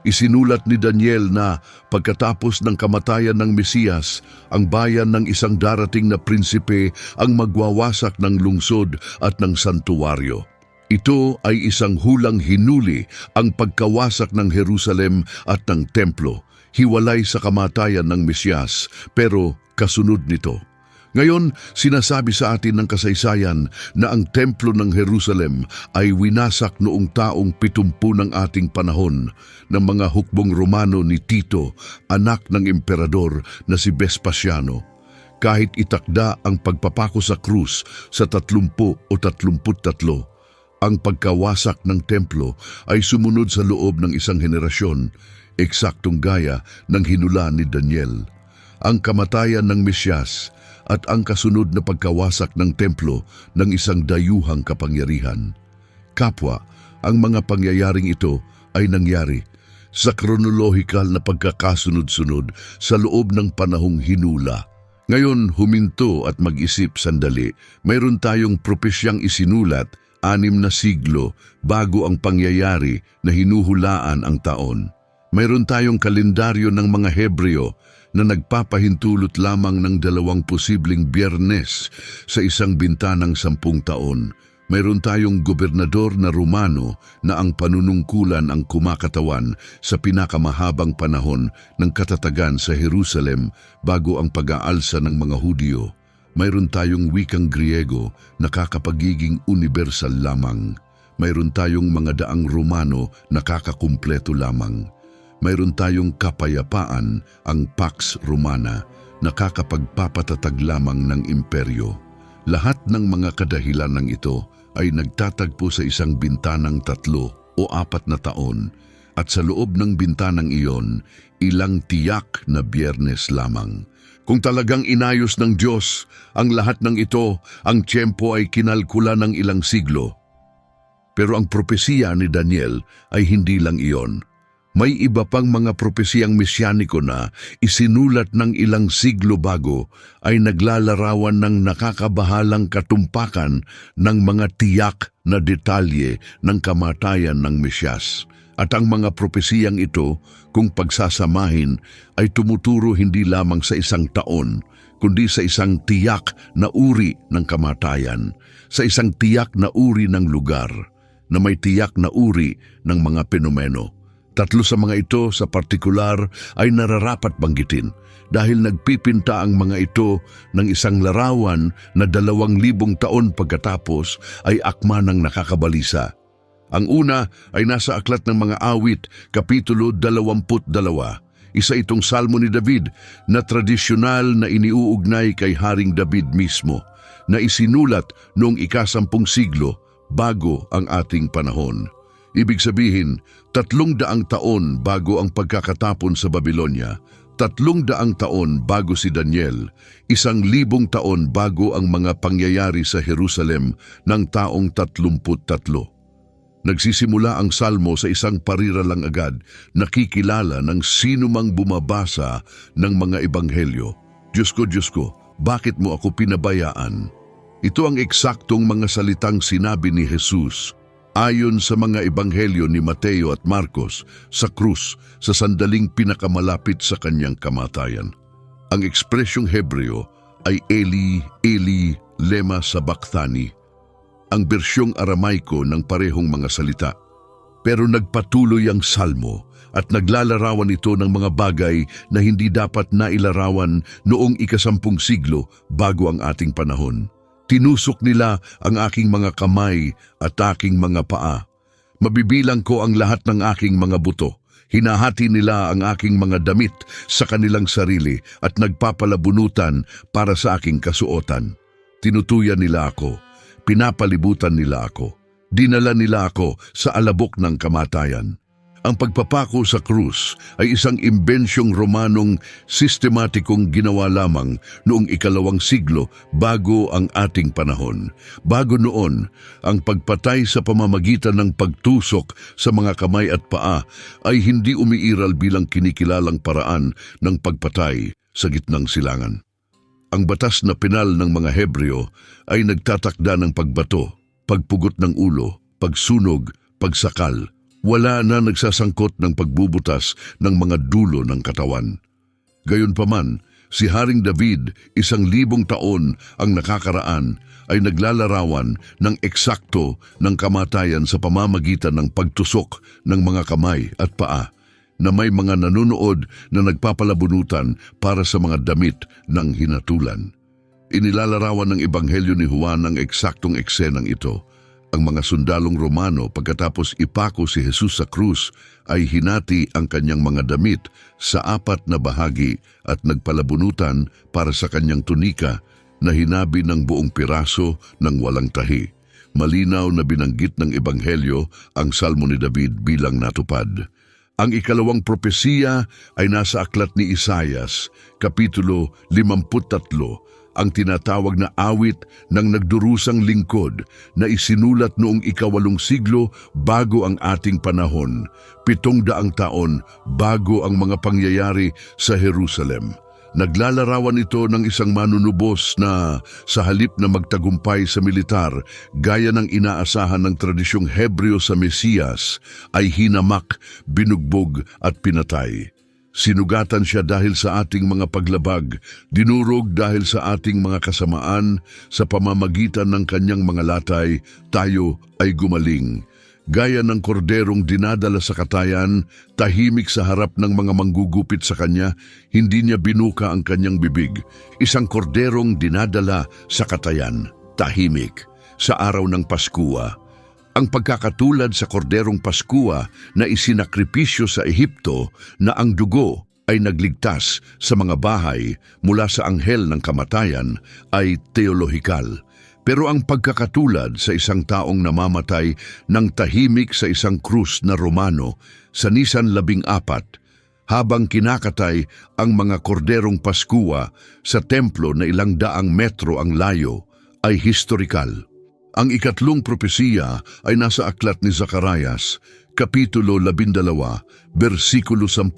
Isinulat ni Daniel na pagkatapos ng kamatayan ng Mesiyas, ang bayan ng isang darating na prinsipe ang magwawasak ng lungsod at ng santuwaryo. Ito ay isang hulang hinuli ang pagkawasak ng Jerusalem at ng templo, hiwalay sa kamatayan ng Mesyas, pero kasunod nito. Ngayon, sinasabi sa atin ng kasaysayan na ang templo ng Jerusalem ay winasak noong taong 70 ng ating panahon ng mga hukbong Romano ni Tito, anak ng emperador na si Vespasiano. Kahit itakda ang pagpapako sa krus sa 30 o 33, ang pagkawasak ng templo ay sumunod sa loob ng isang henerasyon, eksaktong gaya ng hinula ni Daniel. Ang kamatayan ng Mesyas at ang kasunod na pagkawasak ng templo ng isang dayuhang kapangyarihan. Kapwa, ang mga pangyayaring ito ay nangyari sa kronolohikal na pagkakasunod-sunod sa loob ng panahong hinula. Ngayon, huminto at mag-isip sandali. Mayroon tayong propesyang isinulat 6 na siglo bago ang pangyayari na hinuhulaan ang taon. Mayroon tayong kalendaryo ng mga Hebreo na nagpapahintulot lamang ng 2 posibleng Biyernes sa isang bintanang 10 taon. Mayroon tayong gobernador na Romano na ang panunungkulan ang kumakatawan sa pinakamahabang panahon ng katatagan sa Jerusalem bago ang pag-aalsa ng mga Hudyo. Mayroon tayong wikang Griego na kakapagiging universal lamang. Mayroon tayong mga daang Romano na kakakumpleto lamang. Mayroon tayong kapayapaan, ang Pax Romana, na kakapagpapatatag lamang ng imperyo. Lahat ng mga kadahilan ng ito ay nagtatagpo sa isang bintanang 3 o 4 na taon, at sa loob ng bintanang iyon, ilang tiyak na Biyernes lamang. Kung talagang inayos ng Diyos ang lahat ng ito, ang tiyempo ay kinalkula ng ilang siglo. Pero ang propesiya ni Daniel ay hindi lang iyon. May iba pang mga propesiyang mesyaniko na isinulat ng ilang siglo bago ay naglalarawan ng nakakabahalang katumpakan ng mga tiyak na detalye ng kamatayan ng Mesyas. At ang mga propesiyang ito, kung pagsasamahin, ay tumuturo hindi lamang sa isang taon, kundi sa isang tiyak na uri ng kamatayan, sa isang tiyak na uri ng lugar, na may tiyak na uri ng mga penomeno. 3 sa mga ito sa partikular ay nararapat banggitin dahil nagpipinta ang mga ito ng isang larawan na 2,000 taon pagkatapos ay akma ng nakakabalisa. Ang una ay nasa Aklat ng Mga Awit, Kapitulo 22. Isa itong salmo ni David na tradisyonal na iniuugnay kay Haring David mismo, na isinulat noong ika-10 siglo bago ang ating panahon. Ibig sabihin, 300 taon bago ang pagkakatapon sa Babylonia, 300 taon bago si Daniel, 1,000 taon bago ang mga pangyayari sa Jerusalem ng taong 33. Nagsisimula ang salmo sa isang parira lang agad, nakikilala ng sino mang bumabasa ng mga ebanghelyo. Diyos ko, bakit mo ako pinabayaan? Ito ang eksaktong mga salitang sinabi ni Jesus ayon sa mga ebanghelyo ni Mateo at Marcos sa krus sa sandaling pinakamalapit sa kanyang kamatayan. Ang ekspresyong Hebreo ay Eli, Eli, lema sabachthani, ang bersyong Aramaiko ng parehong mga salita. Pero nagpatuloy ang salmo at naglalarawan ito ng mga bagay na hindi dapat nailarawan noong ika-10 siglo bago ang ating panahon. Tinusok nila ang aking mga kamay at aking mga paa. Mabibilang ko ang lahat ng aking mga buto. Hinahati nila ang aking mga damit sa kanilang sarili at nagpapalabunutan para sa aking kasuotan. Tinutuyan nila ako, pinapalibutan nila ako, dinala nila ako sa alabok ng kamatayan. Ang pagpapako sa krus ay isang imbensyong Romanong sistematikong ginawa lamang noong ika-2 siglo bago ang ating panahon. Bago noon, ang pagpatay sa pamamagitan ng pagtusok sa mga kamay at paa ay hindi umiiral bilang kinikilalang paraan ng pagpatay sa gitnang silangan. Ang batas na penal ng mga Hebreo ay nagtatakda ng pagbato, pagpugot ng ulo, pagsunog, pagsakal. Wala na nagsasangkot ng pagbubutas ng mga dulo ng katawan. Gayunpaman, Si Haring David, 1,000 taon ang nakakaraan, ay naglalarawan ng eksakto ng kamatayan sa pamamagitan ng pagtusok ng mga kamay at paa na may mga nanonood na nagpapalabunutan para sa mga damit ng hinatulan. Inilalarawan ng Ebanghelyo ni Juan ang eksaktong eksenang ito. Ang mga sundalong Romano pagkatapos ipako si Jesus sa krus ay hinati ang kanyang mga damit sa 4 na bahagi at nagpalabunutan para sa kanyang tunika na hinabi ng buong piraso ng walang tahi. Malinaw na binanggit ng Ebanghelyo ang Salmo ni David bilang natupad. Ang ikalawang propesiya ay nasa aklat ni Isaias, Kapitulo 53, ang tinatawag na awit ng nagdurusang lingkod na isinulat noong 8 siglo bago ang ating panahon, 700 taon bago ang mga pangyayari sa Jerusalem. Naglalarawan ito ng isang manunubos na sa halip na magtagumpay sa militar gaya ng inaasahan ng tradisyong Hebreo sa Mesiyas ay hinamak, binugbog at pinatay. Sinugatan siya dahil sa ating mga paglabag, dinurog dahil sa ating mga kasamaan, sa pamamagitan ng kanyang mga latay, tayo ay gumaling. Gaya ng korderong dinadala sa katayan, tahimik sa harap ng mga manggugupit sa kanya, hindi niya binuka ang kanyang bibig. Isang korderong dinadala sa katayan, tahimik, sa araw ng Paskua. Ang pagkakatulad sa korderong Paskua na isinakripisyo sa Ehipto na ang dugo ay nagligtas sa mga bahay mula sa anghel ng kamatayan ay teolohikal. Pero ang pagkakatulad sa isang taong namamatay ng tahimik sa isang krus na Romano sa Nisan 14 habang kinakatay ang mga korderong Paskua sa templo na 100 metro ang layo ay historikal. Ang ikatlong propesiya ay nasa aklat ni Zacarias, Kapitulo 12, versikulo 10.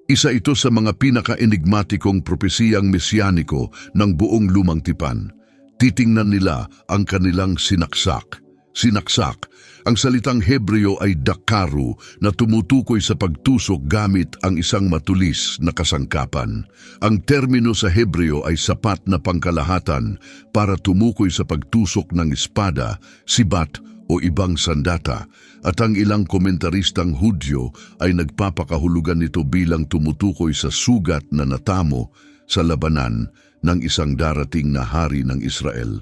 Isa ito sa mga pinaka-enigmatikong propesiyang mesyaniko ng buong lumang tipan. Titingnan nila ang kanilang sinaksak. Sinaksak, ang salitang Hebreo ay dakaru na tumutukoy sa pagtusok gamit ang isang matulis na kasangkapan. Ang termino sa Hebreo ay sapat na pangkalahatan para tumukoy sa pagtusok ng espada, sibat o ibang sandata, at ang ilang komentaristang Hudyo ay nagpapakahulugan nito bilang tumutukoy sa sugat na natamo sa labanan ng isang darating na hari ng Israel.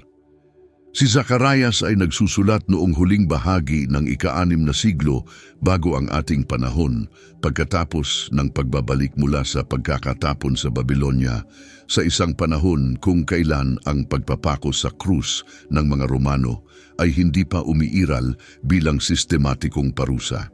Si Zacarias ay nagsusulat noong huling bahagi ng ika-6 na siglo bago ang ating panahon, pagkatapos ng pagbabalik mula sa pagkakatapon sa Babylonia, sa isang panahon kung kailan ang pagpapako sa krus ng mga Romano ay hindi pa umiiral bilang sistematikong parusa.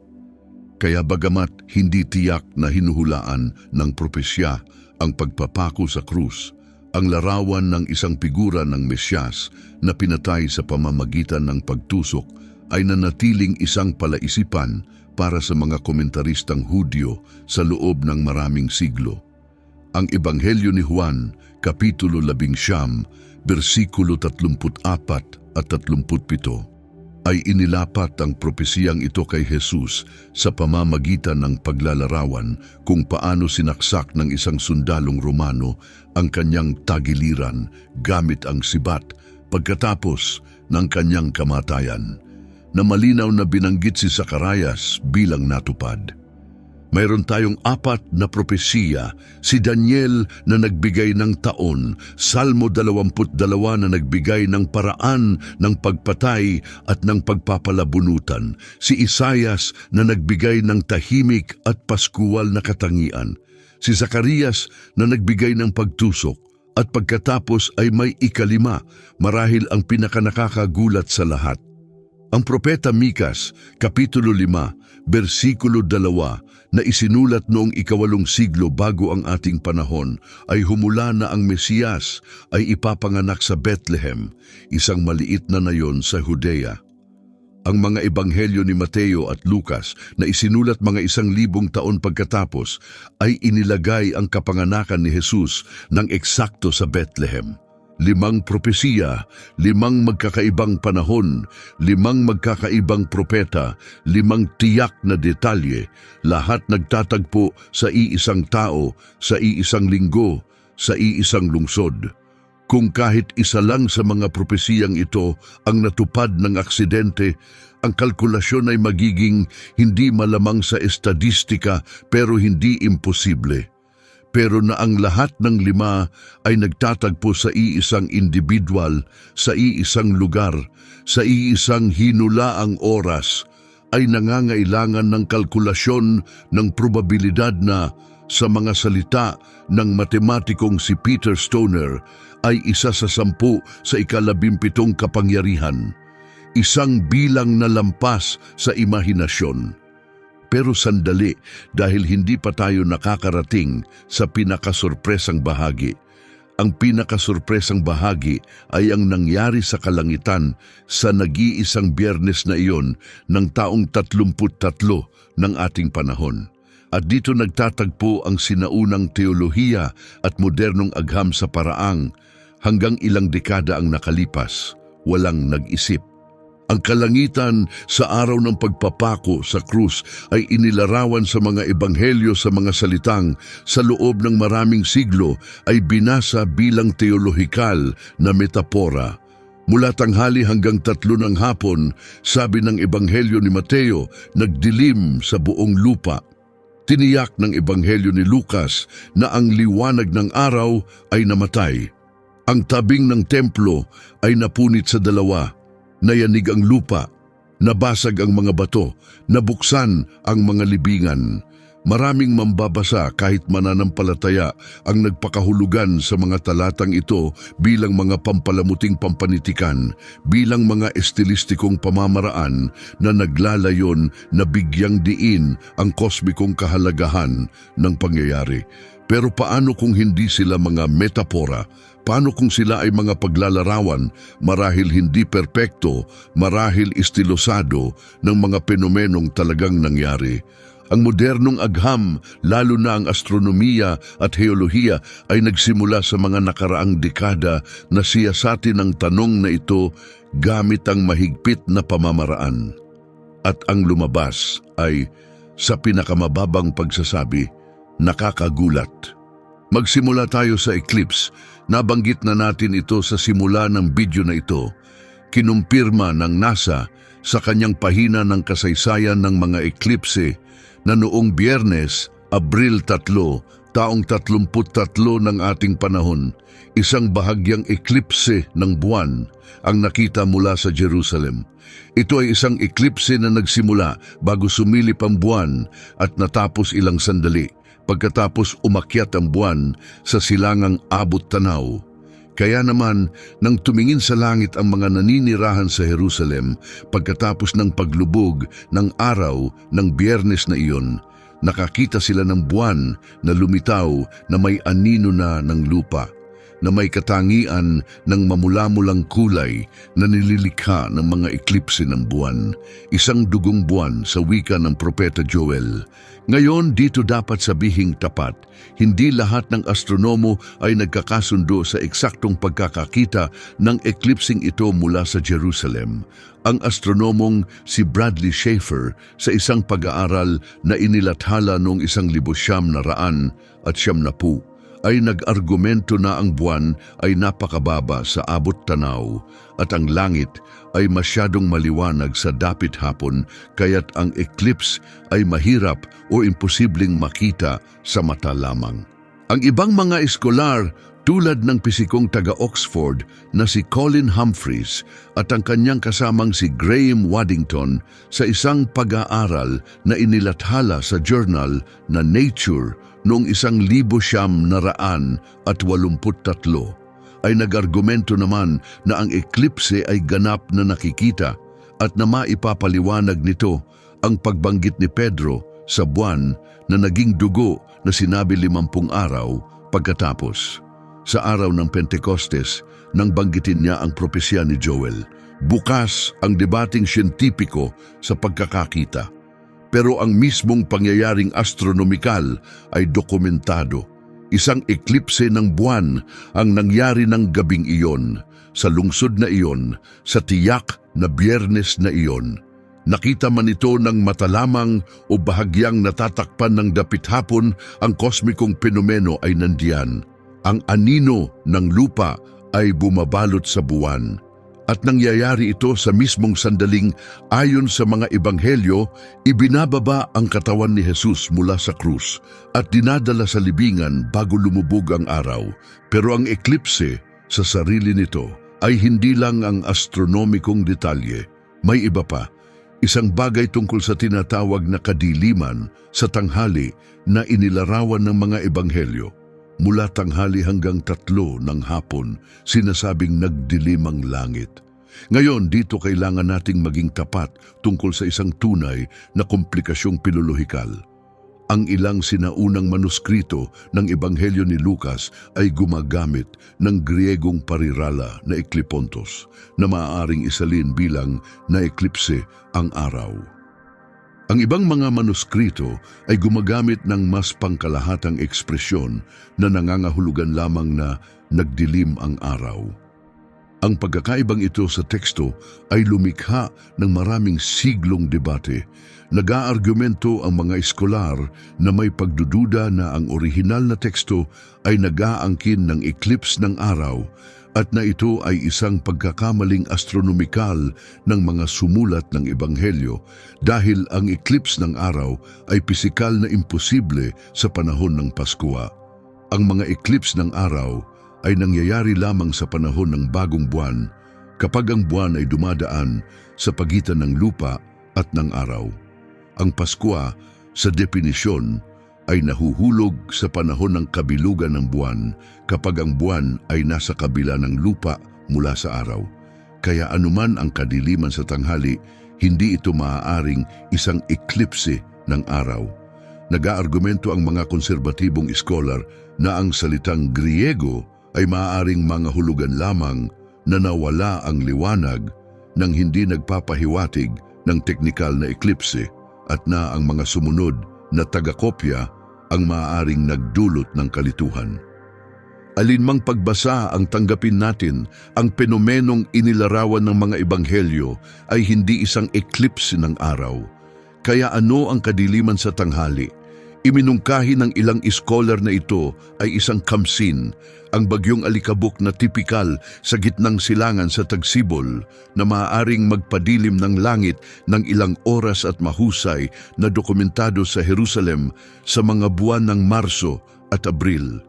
Kaya bagamat hindi tiyak na hinuhulaan ng propesya ang pagpapako sa krus, ang larawan ng isang figura ng Mesyas na pinatay sa pamamagitan ng pagtusok ay nanatiling isang palaisipan para sa mga komentaristang Hudyo sa loob ng maraming siglo. Ang Ebanghelyo ni Juan, Kapitulo 11, versikulo 34 at 37, ay inilapat ang propesiyang ito kay Jesus sa pamamagitan ng paglalarawan kung paano sinaksak ng isang sundalong Romano ang kanyang tagiliran gamit ang sibat pagkatapos ng kanyang kamatayan, na malinaw na binanggit si Zacarias bilang natupad. Mayroon tayong 4 na propesiya, si Daniel na nagbigay ng taon, Salmo 22 na nagbigay ng paraan ng pagpatay at ng pagpapalabunutan, si Isaias na nagbigay ng tahimik at paskuwal na katangian, si Zacarias na nagbigay ng pagtusok, at pagkatapos ay may 5, marahil ang pinakanakakagulat sa lahat. Ang propeta Mikas, Kapitulo 5, versikulo 2, na isinulat noong 8 siglo bago ang ating panahon, ay humula na ang Mesiyas ay ipapanganak sa Bethlehem, isang maliit na nayon sa Judea. Ang mga ebanghelyo ni Mateo at Lucas na isinulat mga 1,000 taon pagkatapos ay inilagay ang kapanganakan ni Jesus ng eksakto sa Bethlehem. 5 propesiya, 5 magkakaibang panahon, 5 magkakaibang propeta, 5 tiyak na detalye, lahat nagtatagpo sa iisang tao, sa iisang linggo, sa iisang lungsod. Kung kahit isa lang sa mga propesiyang ito ang natupad ng aksidente, ang kalkulasyon ay magiging hindi malamang sa estadistika pero hindi imposible. Pero na ang lahat ng 5 ay nagtatagpo sa iisang individual, sa iisang lugar, sa iisang hinulaang oras, ay nangangailangan ng kalkulasyon ng probabilidad na, sa mga salita ng matematikong si Peter Stoner, ay isa sa 10 sa ika-17 kapangyarihan. Isang bilang na lampas sa imahinasyon. Pero sandali, dahil hindi pa tayo nakakarating sa pinakasurpresang bahagi. Ang pinakasurpresang bahagi ay ang nangyari sa kalangitan sa nag-iisang Biyernes na iyon ng taong 33 ng ating panahon. At dito nagtatagpo ang sinaunang teolohiya at modernong agham sa paraang. Hanggang ilang dekada ang nakalipas, walang nag-isip. Ang kalangitan sa araw ng pagpapako sa krus ay inilarawan sa mga ebanghelyo sa mga salitang sa loob ng maraming siglo ay binasa bilang teolohikal na metapora. Mula tanghali hanggang 3 ng hapon, sabi ng ebanghelyo ni Mateo, nagdilim sa buong lupa. Tiniyak ng ebanghelyo ni Lucas na ang liwanag ng araw ay namatay. Ang tabing ng templo ay napunit sa 2, nayanig ang lupa, nabasag ang mga bato, nabuksan ang mga libingan. Maraming mambabasa kahit mananampalataya ang nagpakahulugan sa mga talatang ito bilang mga pampalamuting pampanitikan, bilang mga estilistikong pamamaraan na naglalayon na bigyang diin ang kosmikong kahalagahan ng pangyayari. Pero paano kung hindi sila mga metapora? Paano kung sila ay mga paglalarawan, marahil hindi perpekto, marahil istilosado ng mga fenomenong talagang nangyari? Ang modernong agham, lalo na ang astronomiya at heolohiya, ay nagsimula sa mga nakaraang dekada na siyasatin ang tanong na ito gamit ang mahigpit na pamamaraan. At ang lumabas ay, sa pinakamababang pagsasabi, nakakagulat. Magsimula tayo sa eclipse. Nabanggit na natin ito sa simula ng video na ito. Kinumpirma ng NASA sa kanyang pahina ng kasaysayan ng mga eklipse na noong Biyernes, Abril 3, taong 33 ng ating panahon, isang bahagyang eklipse ng buwan ang nakita mula sa Jerusalem. Ito ay isang eklipse na nagsimula bago sumilip ang buwan at natapos ilang sandali pagkatapos umakyat ang buwan sa silangang abot tanaw. Kaya naman, nang tumingin sa langit ang mga naninirahan sa Jerusalem pagkatapos ng paglubog ng araw ng Biyernes na iyon, nakakita sila ng buwan na lumitaw na may anino na ng lupa, na may katangian ng mamula-mulang kulay na nililikha ng mga eklipse ng buwan, isang dugong buwan sa wika ng Propeta Joel. Ngayon, dito dapat sabihing tapat, hindi lahat ng astronomo ay nagkakasundo sa eksaktong pagkakakita ng eclipsing ito mula sa Jerusalem. Ang astronomong si Bradley Schaeffer sa isang pag-aaral na inilathala noong 1900 at 70 ay nag-argumento na ang buwan ay napakababa sa abot tanaw at ang langit ay masyadong maliwanag sa dapit hapon kaya't ang eclipse ay mahirap o imposibleng makita sa mata lamang. Ang ibang mga eskolar tulad ng pisikong taga-Oxford na si Colin Humphreys at ang kanyang kasamang si Graham Waddington sa isang pag-aaral na inilathala sa journal na Nature noong 1983 ay nag-argumento naman na ang eklipse ay ganap na nakikita at na maipapaliwanag nito ang pagbanggit ni Pedro sa buwan na naging dugo na sinabi 50 araw pagkatapos. Sa araw ng Pentecostes, nang banggitin niya ang propesya ni Joel, bukas ang debating siyentipiko sa pagkakakita. Pero ang mismong pangyayaring astronomikal ay dokumentado. Isang eklipse ng buwan ang nangyari ng gabing iyon, sa lungsod na iyon, sa tiyak na Biyernes na iyon. Nakita man ito ng mata lamang o bahagyang natatakpan ng dapit hapon, ang kosmikong penomeno ay nandiyan. Ang anino ng lupa ay bumabalot sa buwan. At nangyayari ito sa mismong sandaling ayon sa mga ebanghelyo, ibinababa ang katawan ni Jesus mula sa krus at dinadala sa libingan bago lumubog ang araw. Pero ang eklipse sa sarili nito ay hindi lang ang astronomikong detalye. May iba pa, isang bagay tungkol sa tinatawag na kadiliman sa tanghali na inilarawan ng mga ebanghelyo. Mula tanghali hanggang 3 ng hapon, sinasabing nagdilim ang langit. Ngayon, dito kailangan nating maging tapat tungkol sa isang tunay na komplikasyong pilolohikal. Ang ilang sinaunang manuskrito ng Ebanghelyo ni Lucas ay gumagamit ng Griegong parirala na eklipontos na maaaring isalin bilang na eklipse ang araw. Ang ibang mga manuskrito ay gumagamit ng mas pangkalahatang ekspresyon na nangangahulugan lamang na nagdilim ang araw. Ang pagkakaibang ito sa teksto ay lumikha ng maraming siglong debate. Nag-aargumento ang mga eskolar na may pagdududa na ang orihinal na teksto ay nag-aangkin ng eclipse ng araw at na ito ay isang pagkakamaling astronomikal ng mga sumulat ng Ebanghelyo dahil ang eclipse ng araw ay pisikal na imposible sa panahon ng Paskwa. Ang mga eclipse ng araw ay nangyayari lamang sa panahon ng bagong buwan kapag ang buwan ay dumadaan sa pagitan ng lupa at ng araw. Ang Paskwa, sa definisyon, ay nahuhulog sa panahon ng kabilugan ng buwan kapag ang buwan ay nasa kabila ng lupa mula sa araw. Kaya anuman ang kadiliman sa tanghali, hindi ito maaaring isang eklipse ng araw. Nag-aargumento ang mga konserbatibong iskolar na ang salitang Griego ay maaaring mga hulugan lamang na nawala ang liwanag nang hindi nagpapahiwatig ng teknikal na eklipse at na ang mga sumunod na tagakopya ang maaaring nagdulot ng kalituhan. Alinmang pagbasa ang tanggapin natin, ang penomenong inilarawan ng mga ebanghelyo ay hindi isang eclipse ng araw. Kaya ano ang kadiliman sa tanghali? Iminungkahi ng ilang iskolar na ito ay isang kamsin, ang bagyong alikabok na tipikal sa gitnang silangan sa Tagsibol na maaaring magpadilim ng langit ng ilang oras at mahusay na dokumentado sa Jerusalem sa mga buwan ng Marso at Abril.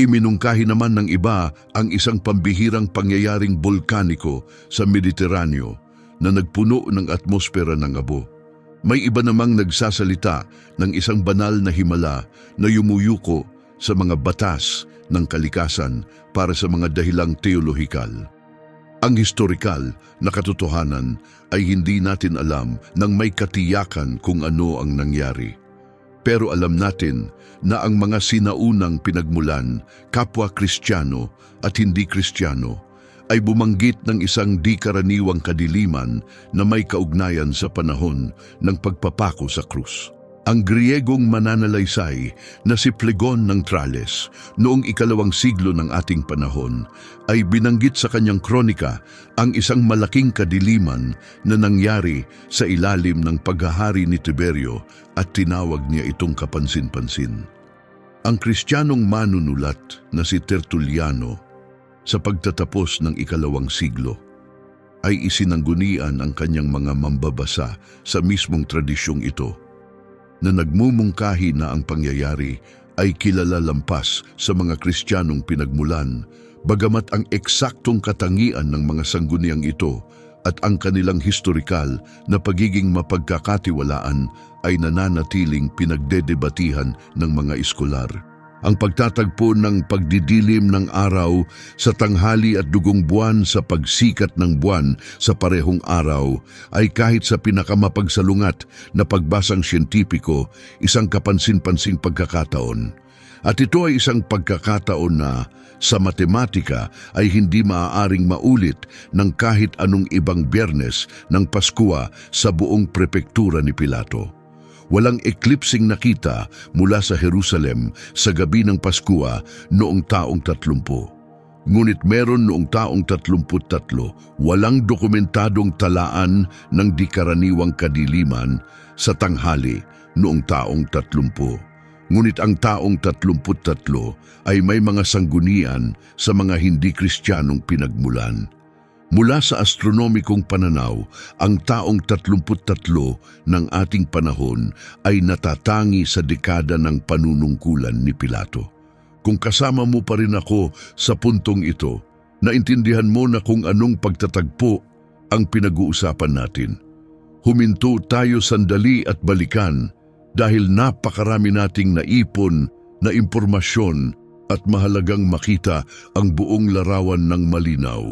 Iminungkahi naman ng iba ang isang pambihirang pangyayaring bolkaniko sa Mediteraneo na nagpuno ng atmosfera ng abo. May iba namang nagsasalita ng isang banal na himala na yumuyuko sa mga batas ng kalikasan para sa mga dahilang teolohikal. Ang historikal na katotohanan ay hindi natin alam nang may katiyakan kung ano ang nangyari. Pero alam natin na ang mga sinaunang pinagmulan, kapwa Kristiyano at hindi Kristiyano, ay bumanggit ng isang di karaniwang kadiliman na may kaugnayan sa panahon ng pagpapako sa krus. Ang Griegong mananalaysay na si Phlegon ng Tralles noong 2nd siglo ng ating panahon ay binanggit sa kanyang kronika ang isang malaking kadiliman na nangyari sa ilalim ng paghahari ni Tiberio at tinawag niya itong kapansin-pansin. Ang Kristiyanong manunulat na si Tertulliano sa pagtatapos ng 2nd siglo ay isinanggunian ang kanyang mga mambabasa sa mismong tradisyong ito na nagmumungkahi na ang pangyayari ay kilala lampas sa mga Kristiyanong pinagmulan, bagamat ang eksaktong katangian ng mga sangguniang ito at ang kanilang historikal na pagiging mapagkakatiwalaan ay nananatiling pinagdedebatihan ng mga iskolar. Ang pagtatagpo ng pagdidilim ng araw sa tanghali at dugong buwan sa pagsikat ng buwan sa parehong araw ay kahit sa pinakamapagsalungat na pagbasang siyentipiko, isang kapansin-pansing pagkakataon. At ito ay isang pagkakataon na sa matematika ay hindi maaaring maulit ng kahit anong ibang Biyernes ng Paskwa sa buong prepektura ni Pilato. Walang eclipsing nakita mula sa Jerusalem sa gabi ng Paskwa noong taong 30. Ngunit meron noong taong 33, walang dokumentadong talaan ng di karaniwang kadiliman sa tanghali noong taong 30. Ngunit ang taong 33 ay may mga sanggunian sa mga hindi Kristiyanong pinagmulan. Mula sa astronomikong pananaw, ang taong 33 ng ating panahon ay natatangi sa dekada ng panunungkulan ni Pilato. Kung kasama mo pa rin ako sa puntong ito, naintindihan mo na kung anong pagtatagpo ang pinag-uusapan natin. Huminto tayo sandali at balikan dahil napakarami nating naipon na impormasyon at mahalagang makita ang buong larawan ng malinaw.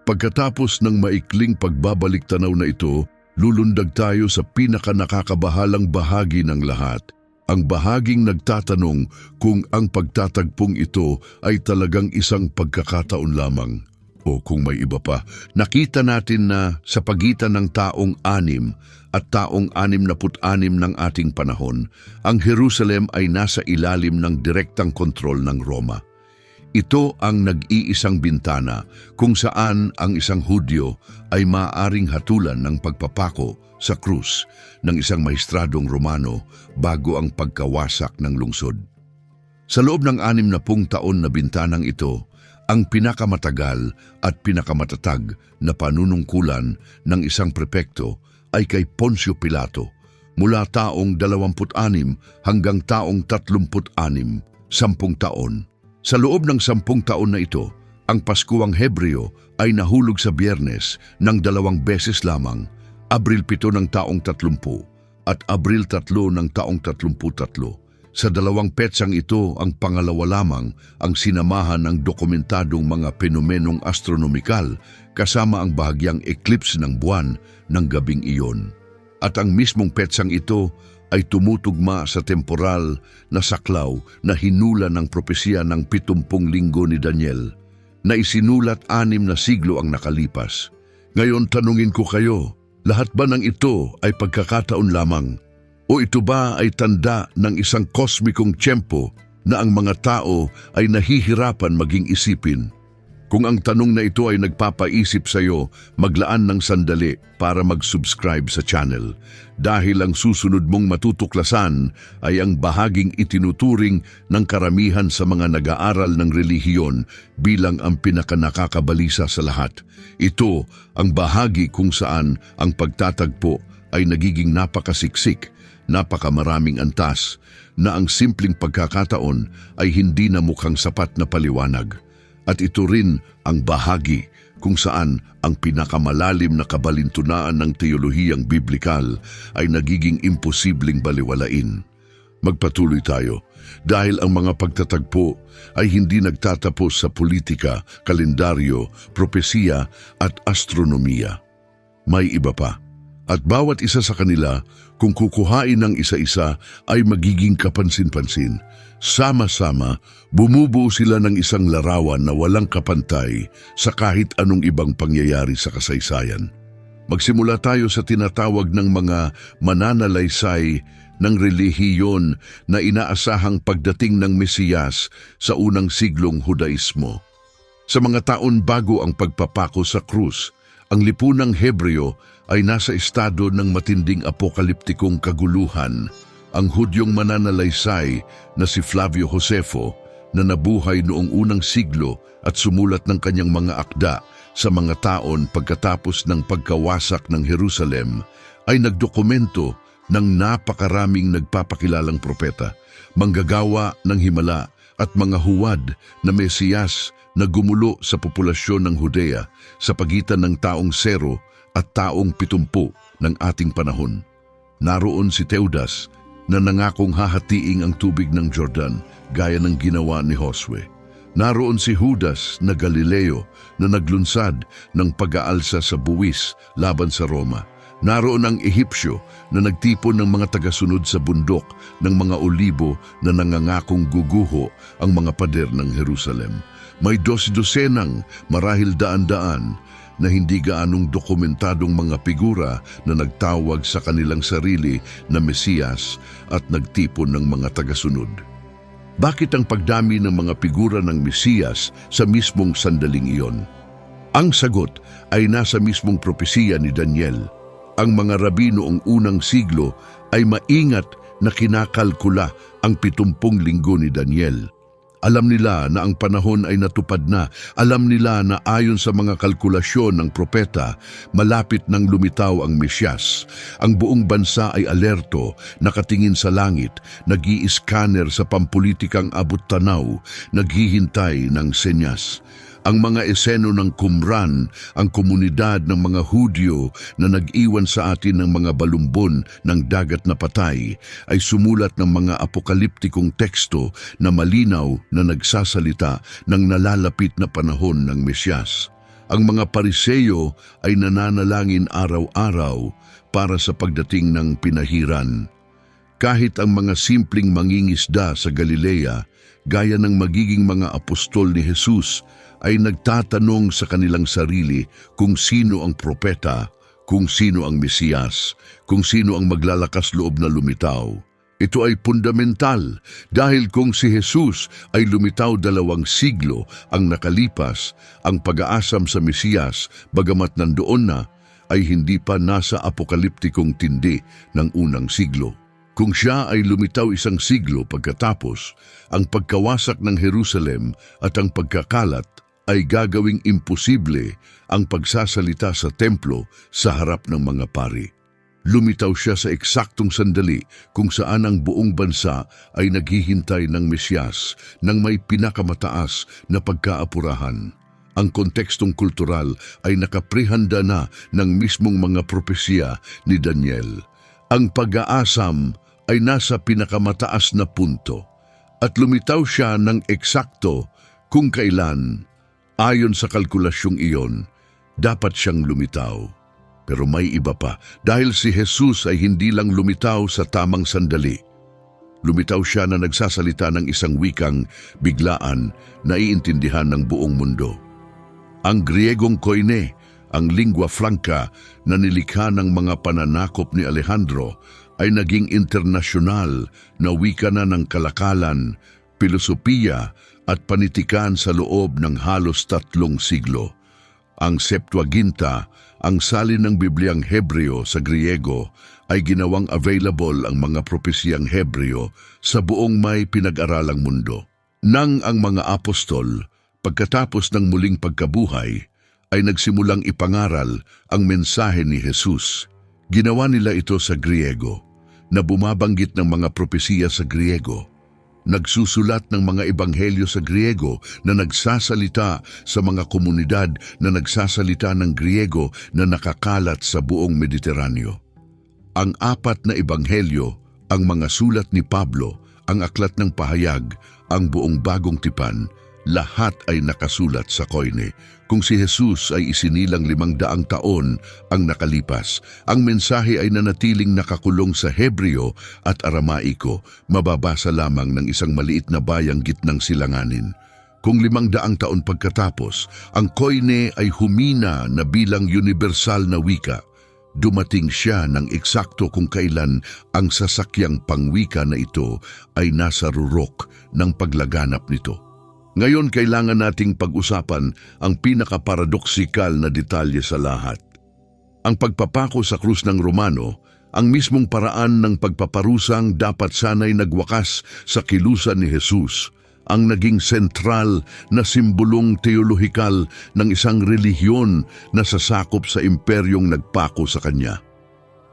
Pagkatapos ng maikling pagbabalik-tanaw na ito, lulundag tayo sa pinakanakakabahalang bahagi ng lahat. Ang bahaging nagtatanong kung ang pagtatagpong ito ay talagang isang pagkakataon lamang. O kung may iba pa, nakita natin na sa pagitan ng taong 6 at taong 66 ng ating panahon, ang Jerusalem ay nasa ilalim ng direktang kontrol ng Roma. Ito ang nag-iisang bintana kung saan ang isang Hudyo ay maaaring hatulan ng pagpapako sa krus ng isang mahistradong Romano bago ang pagkawasak ng lungsod. Sa loob ng 60 taon na bintanang ito, ang pinakamatagal at pinakamatatag na panunungkulan ng isang prepekto ay kay Poncio Pilato mula taong 26 hanggang taong 36, 10 taon. Sa loob ng 10 taon na ito, ang Paskuang Hebreo ay nahulog sa Biyernes ng 2 beses lamang, Abril 7 ng taong 30 at Abril 3 ng taong 33. Sa 2 petsang ito, ang pangalawa lamang ang sinamahan ng dokumentadong mga fenomenong astronomikal kasama ang bahagyang eclipse ng buwan ng gabing iyon. At ang mismong petsang ito ay tumutugma sa temporal na saklaw na hinula ng propesya ng 70 linggo ni Daniel na isinulat 6 na siglo ang nakalipas. Ngayon tanungin ko kayo, lahat ba ng ito ay pagkakataon lamang? O ito ba ay tanda ng isang kosmikong tiyempo na ang mga tao ay nahihirapan maging isipin? Kung ang tanong na ito ay nagpapaisip sa iyo, maglaan ng sandali para mag-subscribe sa channel dahil ang susunod mong matutuklasan ay ang bahaging itinuturing ng karamihan sa mga nag-aaral ng relihiyon bilang ang pinakanakakabalisa sa lahat. Ito ang bahagi kung saan ang pagtatagpo ay nagiging napakasiksik, napakamaraming antas na ang simpleng pagkakataon ay hindi na mukhang sapat na paliwanag. At ito rin ang bahagi kung saan ang pinakamalalim na kabalintunaan ng teolohiyang biblikal ay nagiging imposibleng baliwalain. Magpatuloy tayo dahil ang mga pagtatagpo ay hindi nagtatapos sa politika, kalendaryo, propesiya at astronomiya. May iba pa. At bawat isa sa kanila, kung kukuhain ng isa-isa, ay magiging kapansin-pansin. Sama-sama, bumubuo sila ng isang larawan na walang kapantay sa kahit anong ibang pangyayari sa kasaysayan. Magsimula tayo sa tinatawag ng mga mananalaysay ng relihiyon na inaasahang pagdating ng Mesiyas sa unang siglong Hudaismo. Sa mga taon bago ang pagpapako sa krus, ang lipunang Hebreo ay nasa estado ng matinding apokaliptikong kaguluhan. Ang Hudyong mananalaysay na si Flavio Josefo na nabuhay noong unang siglo at sumulat ng kanyang mga akda sa mga taon pagkatapos ng pagkawasak ng Jerusalem ay nagdokumento ng napakaraming nagpapakilalang propeta, manggagawa ng himala at mga huwad na Mesiyas na gumulo sa populasyon ng Judea sa pagitan ng taong 0 at taong 70 ng ating panahon. Naroon si Teudas na nangakong hahatiing ang tubig ng Jordan gaya ng ginawa ni Josue. Naroon si Judas na Galileo na naglunsad ng pag-aalsa sa buwis laban sa Roma. Naroon ang Ehipsyo na nagtipon ng mga tagasunod sa bundok ng mga olibo na nangangakong guguho ang mga pader ng Jerusalem. May 12 marahil daan-daan na hindi gaanong dokumentadong mga figura na nagtawag sa kanilang sarili na Mesiyas at nagtipon ng mga tagasunod. Bakit ang pagdami ng mga figura ng Mesiyas sa mismong sandaling iyon? Ang sagot ay nasa mismong propesiya ni Daniel. Ang mga rabi noong unang siglo ay maingat na kinakalkula ang 70 linggo ni Daniel. Alam nila na ang panahon ay natupad na. Alam nila na ayon sa mga kalkulasyon ng propeta, malapit nang lumitaw ang Mesyas. Ang buong bansa ay alerto, nakatingin sa langit, nag-i-scanner sa pampulitikang abot-tanaw, naghihintay ng senyas. Ang mga eseno ng Qumran, ang komunidad ng mga Hudyo na nag-iwan sa atin ng mga balumbon ng dagat na patay, ay sumulat ng mga apokaliptikong teksto na malinaw na nagsasalita ng nalalapit na panahon ng Mesyas. Ang mga Pariseyo ay nananalangin araw-araw para sa pagdating ng pinahiran. Kahit ang mga simpleng mangingisda sa Galilea, gaya ng magiging mga apostol ni Jesus, ay nagtatanong sa kanilang sarili kung sino ang propeta, kung sino ang Mesiyas, kung sino ang maglalakas loob na lumitaw. Ito ay fundamental dahil kung si Jesus ay lumitaw 2 siglo ang nakalipas, ang pag-aasam sa Mesiyas, bagamat nandoon na, ay hindi pa nasa apokaliptikong tindi ng unang siglo. Kung siya ay lumitaw 1 siglo pagkatapos, ang pagkawasak ng Jerusalem at ang pagkakalat ay gagawing imposible ang pagsasalita sa templo sa harap ng mga pari. Lumitaw siya sa eksaktong sandali kung saan ang buong bansa ay naghihintay ng Mesyas ng may pinakamataas na pagkaapurahan. Ang kontekstong kultural ay nakaprehanda na ng mismong mga propesya ni Daniel. Ang pag-aasam ay nasa pinakamataas na punto at lumitaw siya ng eksakto kung kailan. Ayon sa kalkulasyong iyon, dapat siyang lumitaw. Pero may iba pa, dahil si Jesus ay hindi lang lumitaw sa tamang sandali. Lumitaw siya na nagsasalita ng isang wikang biglaan na iintindihan ng buong mundo. Ang Griegong koine, ang lingua franca na nilikha ng mga pananakop ni Alejandro, ay naging internasyonal na wika na ng kalakalan, filosofiya at panitikan sa loob ng halos 3 siglo. Ang Septuaginta, ang salin ng Bibliang Hebreo sa Griego, ay ginawang available ang mga propesiyang Hebreo sa buong may pinag-aralang mundo. Nang ang mga apostol, pagkatapos ng muling pagkabuhay, ay nagsimulang ipangaral ang mensahe ni Jesus. Ginawa nila ito sa Griego, na bumabanggit ng mga propesiya sa Griego. Nagsusulat ng mga ebanghelyo sa Griego na nagsasalita sa mga komunidad na nagsasalita ng Griego na nakakalat sa buong Mediteraneo. Ang 4 na ebanghelyo, ang mga sulat ni Pablo, ang aklat ng pahayag, ang buong bagong tipan, lahat ay nakasulat sa koine. Kung si Jesus ay isinilang 500 taon ang nakalipas, ang mensahe ay nanatiling nakakulong sa Hebreo at Aramaiko, mababasa lamang ng isang maliit na bayang gitnang silanganin. Kung 500 taon pagkatapos, ang koine ay humina na bilang universal na wika. Dumating siya ng eksakto kung kailan ang sasakyang pangwika na ito ay nasa rurok ng paglaganap nito. Ngayon kailangan nating pag-usapan ang pinakaparadoksikal na detalye sa lahat. Ang pagpapako sa krus ng Romano, ang mismong paraan ng pagpaparusang dapat sana'y nagwakas sa kilusan ni Jesus, ang naging sentral na simbolong teolohikal ng isang relihiyon na sasakop sa imperyong nagpako sa kanya.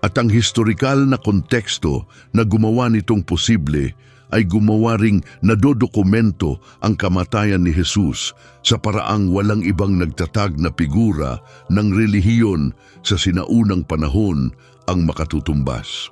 At ang historikal na konteksto na gumawa nitong posible ay gumawa ring nadodokumento ang kamatayan ni Jesus sa paraang walang ibang nagtatag na figura ng relihiyon sa sinaunang panahon ang makatutumbas.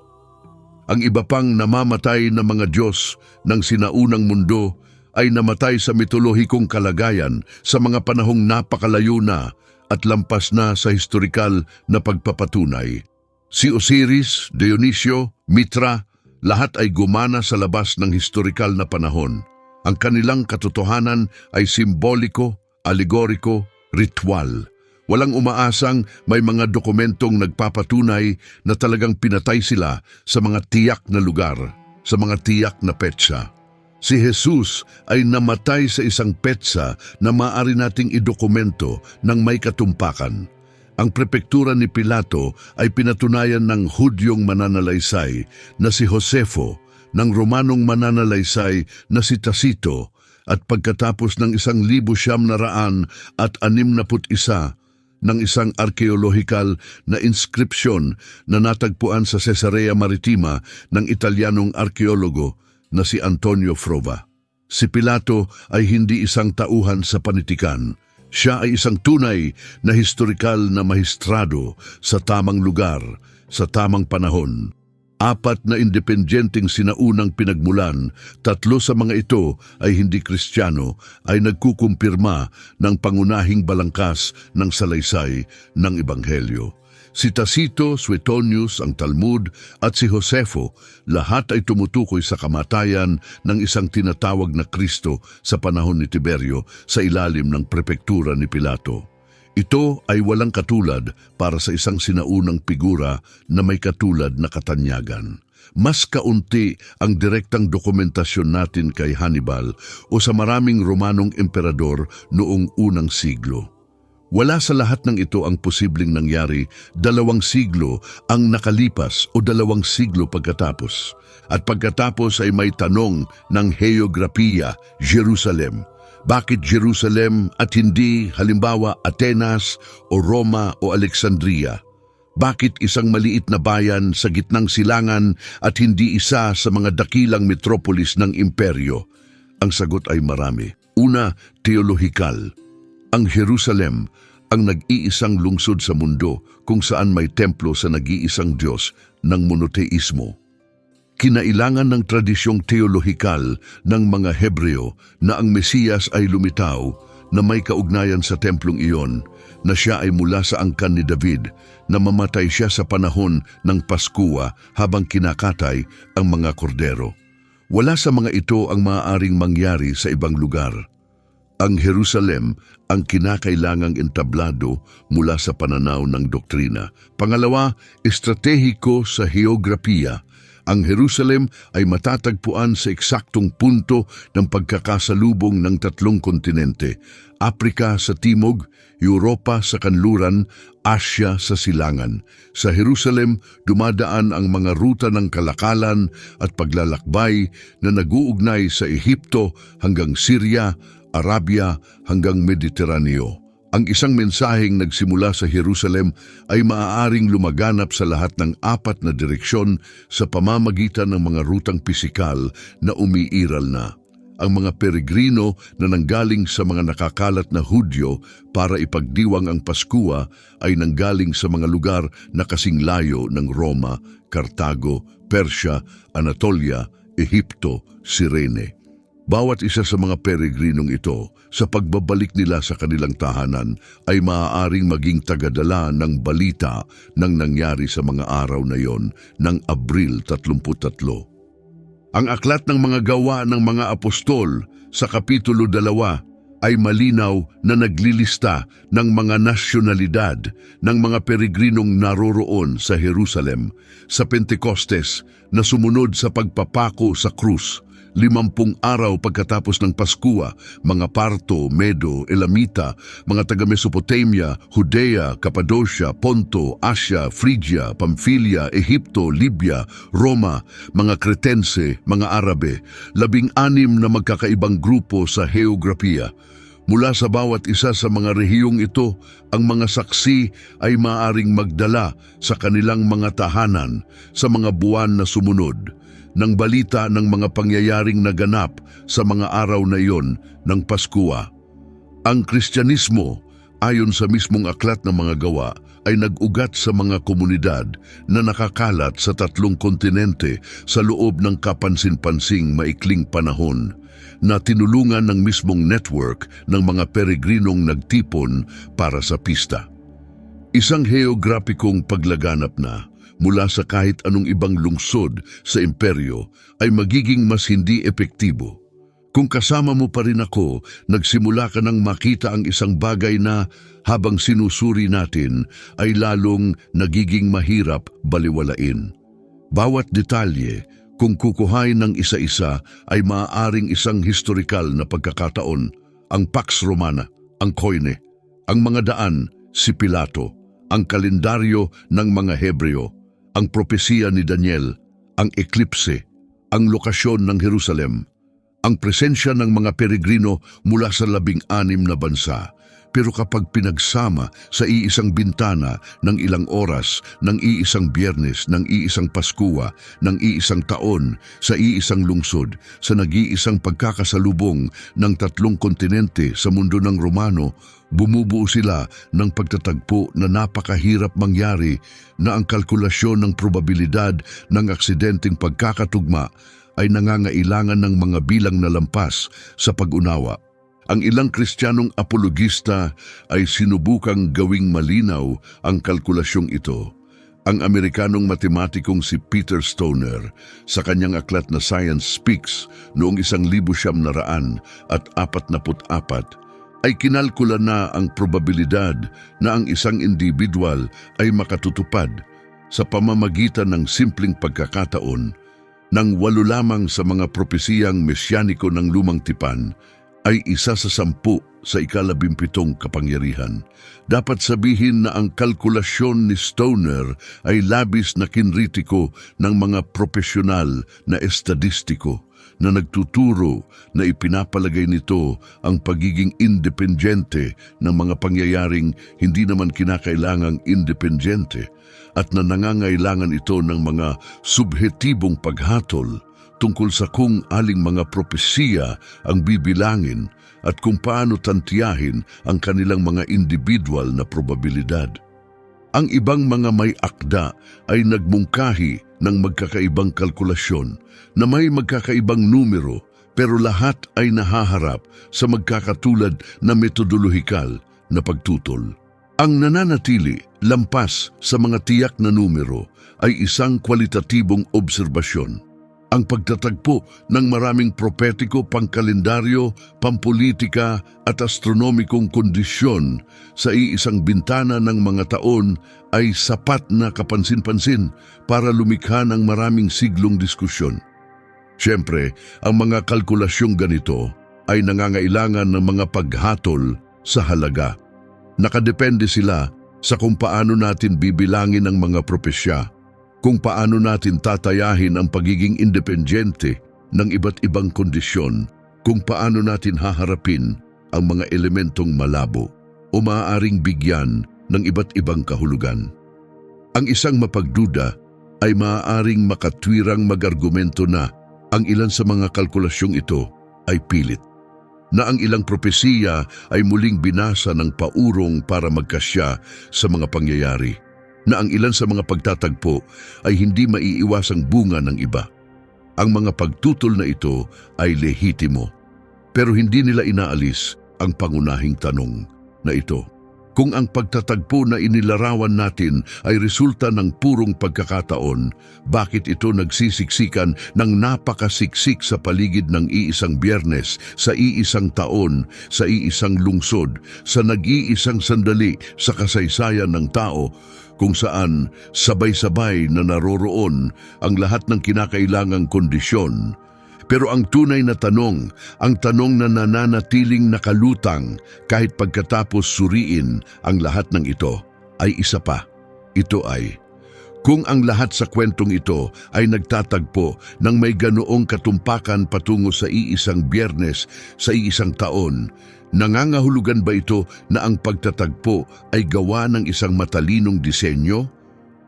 Ang iba pang namamatay na mga Diyos ng sinaunang mundo ay namatay sa mitolohikong kalagayan sa mga panahong napakalayo na at lampas na sa historikal na pagpapatunay. Si Osiris, Dionisio, Mitra, lahat ay gumana sa labas ng historikal na panahon. Ang kanilang katotohanan ay simboliko, alegoriko, ritual. Walang umaasang may mga dokumentong nagpapatunay na talagang pinatay sila sa mga tiyak na lugar, sa mga tiyak na petsa. Si Jesus ay namatay sa isang petsa na maaari nating idokumento ng may katumpakan. Ang prepektura ni Pilato ay pinatunayan ng Hudyong mananalaysay na si Josefo ng Romanong mananalaysay na si Tacito at pagkatapos ng 1961 ng isang arkeolohikal na inskripsyon na natagpuan sa Caesarea Maritima ng Italianong arkeologo na si Antonio Frova. Si Pilato ay hindi isang tauhan sa panitikan. Siya ay isang tunay na historikal na mahistrado sa tamang lugar, sa tamang panahon. 4 na independenteng sinaunang pinagmulan, 3 sa mga ito ay hindi Kristiyano, ay nagkukumpirma ng pangunahing balangkas ng salaysay ng Ebanghelyo. Si Tacito, Suetonius, ang Talmud at si Josefo, lahat ay tumutukoy sa kamatayan ng isang tinatawag na Kristo sa panahon ni Tiberio sa ilalim ng prepektura ni Pilato. Ito ay walang katulad para sa isang sinaunang figura na may katulad na katanyagan. Mas kaunti ang direktang dokumentasyon natin kay Hannibal o sa maraming Romanong emperador noong unang siglo. Wala sa lahat ng ito ang posibleng nangyari 2 siglo ang nakalipas o 2 siglo pagkatapos. At pagkatapos ay may tanong ng Heographia, Jerusalem. Bakit Jerusalem at hindi halimbawa Atenas o Roma o Alexandria? Bakit isang maliit na bayan sa gitnang silangan at hindi isa sa mga dakilang metropolis ng imperyo? Ang sagot ay marami. Una, teolohikal. Ang Jerusalem ang nag-iisang lungsod sa mundo kung saan may templo sa nag-iisang Diyos ng monoteismo. Kinailangan ng tradisyong teolohikal ng mga Hebreo na ang Mesiyas ay lumitaw na may kaugnayan sa templong iyon, na siya ay mula sa angkan ni David, na mamatay siya sa panahon ng Paskua habang kinakatay ang mga kordero. Wala sa mga ito ang maaaring mangyari sa ibang lugar. Ang Jerusalem ang kinakailangang entablado mula sa pananaw ng doktrina. Pangalawa, estratehiko sa heograpiya. Ang Jerusalem ay matatagpuan sa eksaktong punto ng pagkakasalubong ng 3 kontinente, Afrika sa timog, Europa sa kanluran, Asya sa silangan. Sa Jerusalem, dumadaan ang mga ruta ng kalakalan at paglalakbay na naguugnay sa Ehipto hanggang Syria, Arabia hanggang Mediteraneo. Ang isang mensaheng nagsimula sa Jerusalem ay maaaring lumaganap sa lahat ng 4 na direksyon sa pamamagitan ng mga rutang pisikal na umiiral na. Ang mga peregrino na nanggaling sa mga nakakalat na Hudyo para ipagdiwang ang Paskua ay nanggaling sa mga lugar na kasing layo ng Roma, Cartago, Persya, Anatolia, Ehipto, Cirene. Bawat isa sa mga peregrinong ito, sa pagbabalik nila sa kanilang tahanan, ay maaaring maging tagadala ng balita ng nangyari sa mga araw na yon ng Abril 33. Ang aklat ng mga gawa ng mga apostol sa Kapitulo 2 ay malinaw na naglilista ng mga nasyonalidad ng mga peregrinong naroroon sa Jerusalem sa Pentecostes na sumunod sa pagpapako sa krus. 50 araw pagkatapos ng Paskua, mga Parto, Medo, Elamita, mga taga-Mesopotamia, Judea, Cappadocia, Ponto, Asia, Phrygia, Pamphylia, Ehipto, Libya, Roma, mga Cretense, mga Arabe, 16 na magkakaibang grupo sa heograpiya. Mula sa bawat isa sa mga rehiyong ito, ang mga saksi ay maaaring magdala sa kanilang mga tahanan sa mga buwan na sumunod ng balita ng mga pangyayaring naganap sa mga araw na iyon ng Paskua. Ang Kristyanismo, ayon sa mismong aklat ng mga gawa, ay nag-ugat sa mga komunidad na nakakalat sa 3 kontinente sa loob ng kapansin-pansing maikling panahon, na tinulungan ng mismong network ng mga peregrinong nagtipon para sa pista. Isang heograpikong paglaganap na mula sa kahit anong ibang lungsod sa imperyo ay magiging mas hindi epektibo. Kung kasama mo pa rin ako, nagsimula ka nang makita ang isang bagay na habang sinusuri natin ay lalong nagiging mahirap baliwalain. Bawat detalye, kung kukuhain ng isa-isa, ay maaaring isang historikal na pagkakataon. Ang Pax Romana, ang Koine, ang mga daan, si Pilato, ang kalendaryo ng mga Hebreo, ang propesiya ni Daniel, ang eklipse, ang lokasyon ng Jerusalem, ang presensya ng mga peregrino mula sa 16 na bansa. Pero kapag pinagsama sa iisang bintana ng ilang oras, ng iisang Biyernes, ng iisang Paskuwa, ng iisang taon, sa iisang lungsod, sa nag-iisang pagkakasalubong ng 3 kontinente sa mundo ng Romano, bumubuo sila ng pagtatagpo na napakahirap mangyari, na ang kalkulasyon ng probabilidad ng aksidenteng pagkakatugma ay nangangailangan ng mga bilang na lampas sa pag-unawa. Ang ilang Kristiyanong apologista ay sinubukang gawing malinaw ang kalkulasyong ito. Ang Amerikanong matematikong si Peter Stoner sa kanyang aklat na Science Speaks noong 1944 ay kinalkula na ang probabilidad na ang isang individual ay makatutupad sa pamamagitan ng simpleng pagkakataon ng 8 lamang sa mga propesiyang mesyaniko ng Lumang Tipan ay 1 sa 10 sa ika-17 kapangyarihan. Dapat sabihin na ang kalkulasyon ni Stoner ay labis na kinritiko ng mga profesional na estadistiko na nagtuturo na ipinapalagay nito ang pagiging independyente ng mga pangyayaring hindi naman kinakailangang independyente at na nangangailangan ito ng mga subhetibong paghatol tungkol sa kung aling mga propesiya ang bibilangin at kung paano tantiyahin ang kanilang mga individual na probabilidad. Ang ibang mga may akda ay nagmungkahi ng magkakaibang kalkulasyon na may magkakaibang numero pero lahat ay nahaharap sa magkakatulad na metodologikal na pagtutol. Ang nananatili lampas sa mga tiyak na numero ay isang kwalitatibong obserbasyon. Ang pagtatagpo ng maraming propetiko, pangkalendaryo, pampolitika at astronomikong kondisyon sa iisang bintana ng mga taon ay sapat na kapansin-pansin para lumikha ng maraming siglong diskusyon. Siyempre, ang mga kalkulasyong ganito ay nangangailangan ng mga paghatol sa halaga. Nakadepende sila sa kung paano natin bibilangin ang mga propesya, kung paano natin tatayahin ang pagiging independyente ng iba't ibang kondisyon, kung paano natin haharapin ang mga elementong malabo o maaaring bigyan ng iba't ibang kahulugan. Ang isang mapagduda ay maaaring makatwirang mag-argumento na ang ilan sa mga kalkulasyong ito ay pilit, na ang ilang propesiya ay muling binasa ng paurong para magkasya sa mga pangyayari, na ang ilan sa mga pagtatagpo ay hindi maiiwasang bunga ng iba. Ang mga pagtutol na ito ay lehitimo, pero hindi nila inaalis ang pangunahing tanong na ito. Kung ang pagtatagpo na inilarawan natin ay resulta ng purong pagkakataon, bakit ito nagsisiksikan ng napakasiksik sa paligid ng iisang Biyernes, sa iisang taon, sa iisang lungsod, sa nag-iisang sandali sa kasaysayan ng tao, kung saan sabay-sabay na naroroon ang lahat ng kinakailangang kondisyon? Pero ang tunay na tanong, ang tanong na nananatiling nakalutang kahit pagkatapos suriin ang lahat ng ito, ay isa pa. Ito ay, kung ang lahat sa kwentong ito ay nagtatagpo ng may ganoong katumpakan patungo sa iisang Biyernes, sa iisang taon, nangangahulugan ba ito na ang pagtatagpo ay gawa ng isang matalinong disenyo?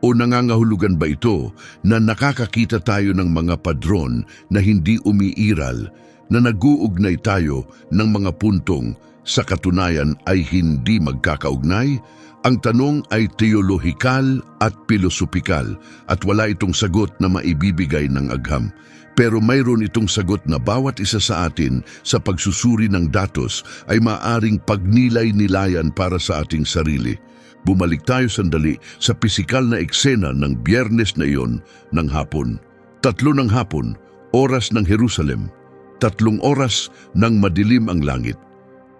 O nangangahulugan ba ito na nakakakita tayo ng mga padron na hindi umiiral, na nag-uugnay tayo ng mga puntong sa katunayan ay hindi magkakaugnay? Ang tanong ay teolohikal at pilosopikal at wala itong sagot na maibibigay ng agham. Pero mayroon itong sagot na bawat isa sa atin sa pagsusuri ng datos ay maaring pagnilay-nilayan para sa ating sarili. Bumalik tayo sandali sa pisikal na eksena ng Biyernes na iyon ng hapon. 3 ng hapon, oras ng Jerusalem. 3 oras ng madilim ang langit.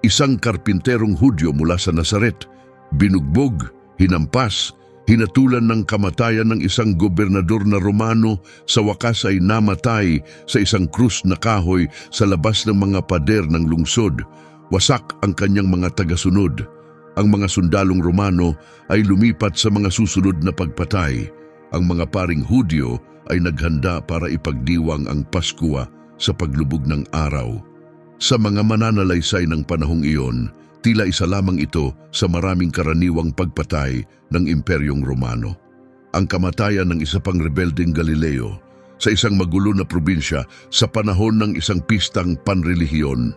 Isang karpinterong Hudyo mula sa Nazaret, binugbog, hinampas, hinatulan ng kamatayan ng isang gobernador na Romano, sa wakas ay namatay sa isang krus na kahoy sa labas ng mga pader ng lungsod. Wasak ang kanyang mga tagasunod. Ang mga sundalong Romano ay lumipat sa mga susunod na pagpatay. Ang mga paring Hudyo ay naghanda para ipagdiwang ang Paskwa sa paglubog ng araw. Sa mga mananalaysay ng panahong iyon, tila isa lamang ito sa maraming karaniwang pagpatay ng Imperyong Romano. Ang kamatayan ng isa pang rebeldeng Galileo sa isang magulo na probinsya sa panahon ng isang pistang panrelihiyon.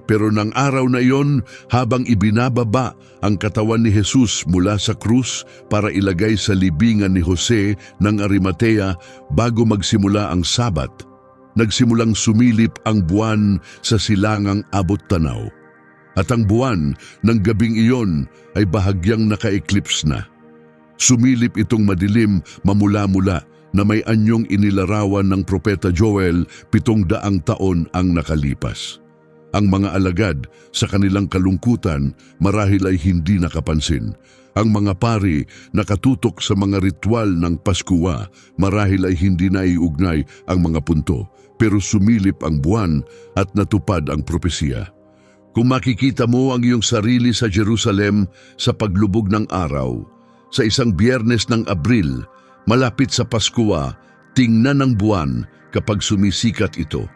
Pero ng araw na iyon, habang ibinababa ang katawan ni Jesus mula sa krus para ilagay sa libingan ni Jose ng Arimatea bago magsimula ang Sabat, nagsimulang sumilip ang buwan sa silangang abot-tanaw. At ang buwan ng gabing iyon ay bahagyang naka-eclipse na. Sumilip itong madilim mamula-mula na may anyong inilarawan ng Propeta Joel 700 taon ang nakalipas. Ang mga alagad sa kanilang kalungkutan marahil ay hindi nakapansin. Ang mga pari nakatutok sa mga ritual ng Paskwa marahil ay hindi naiugnay ang mga punto, pero sumilip ang buwan at natupad ang propesiya. Kung makikita mo ang iyong sarili sa Jerusalem sa paglubog ng araw, sa isang Biyernes ng Abril, malapit sa Paskwa, tingnan ang buwan kapag sumisikat ito.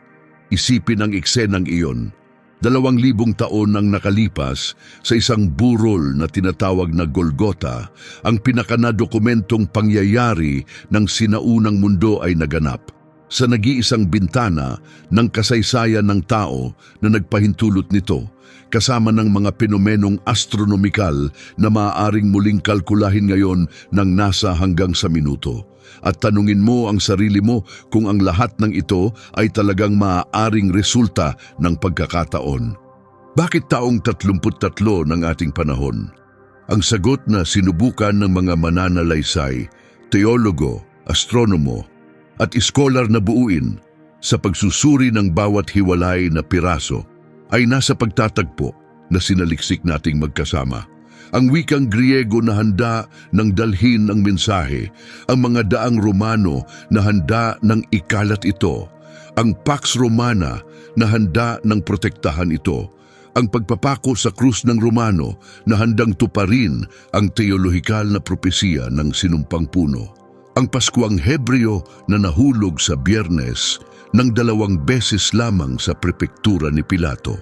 Isipin ang eksenang iyon. 2,000 taon nang nakalipas sa isang burol na tinatawag na Golgota, ang pinakanadokumentong pangyayari ng sinaunang mundo ay naganap. Sa nag-iisang bintana ng kasaysayan ng tao na nagpahintulot nito, kasama ng mga fenomenong astronomikal na maaaring muling kalkulahin ngayon ng NASA hanggang sa minuto. At tanungin mo ang sarili mo kung ang lahat ng ito ay talagang maaaring resulta ng pagkakataon. Bakit taong 33 ng ating panahon? Ang sagot na sinubukan ng mga mananalaysay, teologo, astronomo, at iskolar na buuin sa pagsusuri ng bawat hiwalay na piraso ay nasa pagtatagpo na sinaliksik nating magkasama. Ang wikang Griego na handa ng dalhin ang mensahe, ang mga daang Romano na handa ng ikalat ito, ang Pax Romana na handa ng protektahan ito, ang pagpapako sa krus ng Romano na handang tuparin ang teolohikal na propesiya ng sinumpang puno. Ang Paskwang Hebreo na nahulog sa Biyernes ng 2 beses lamang sa prepektura ni Pilato.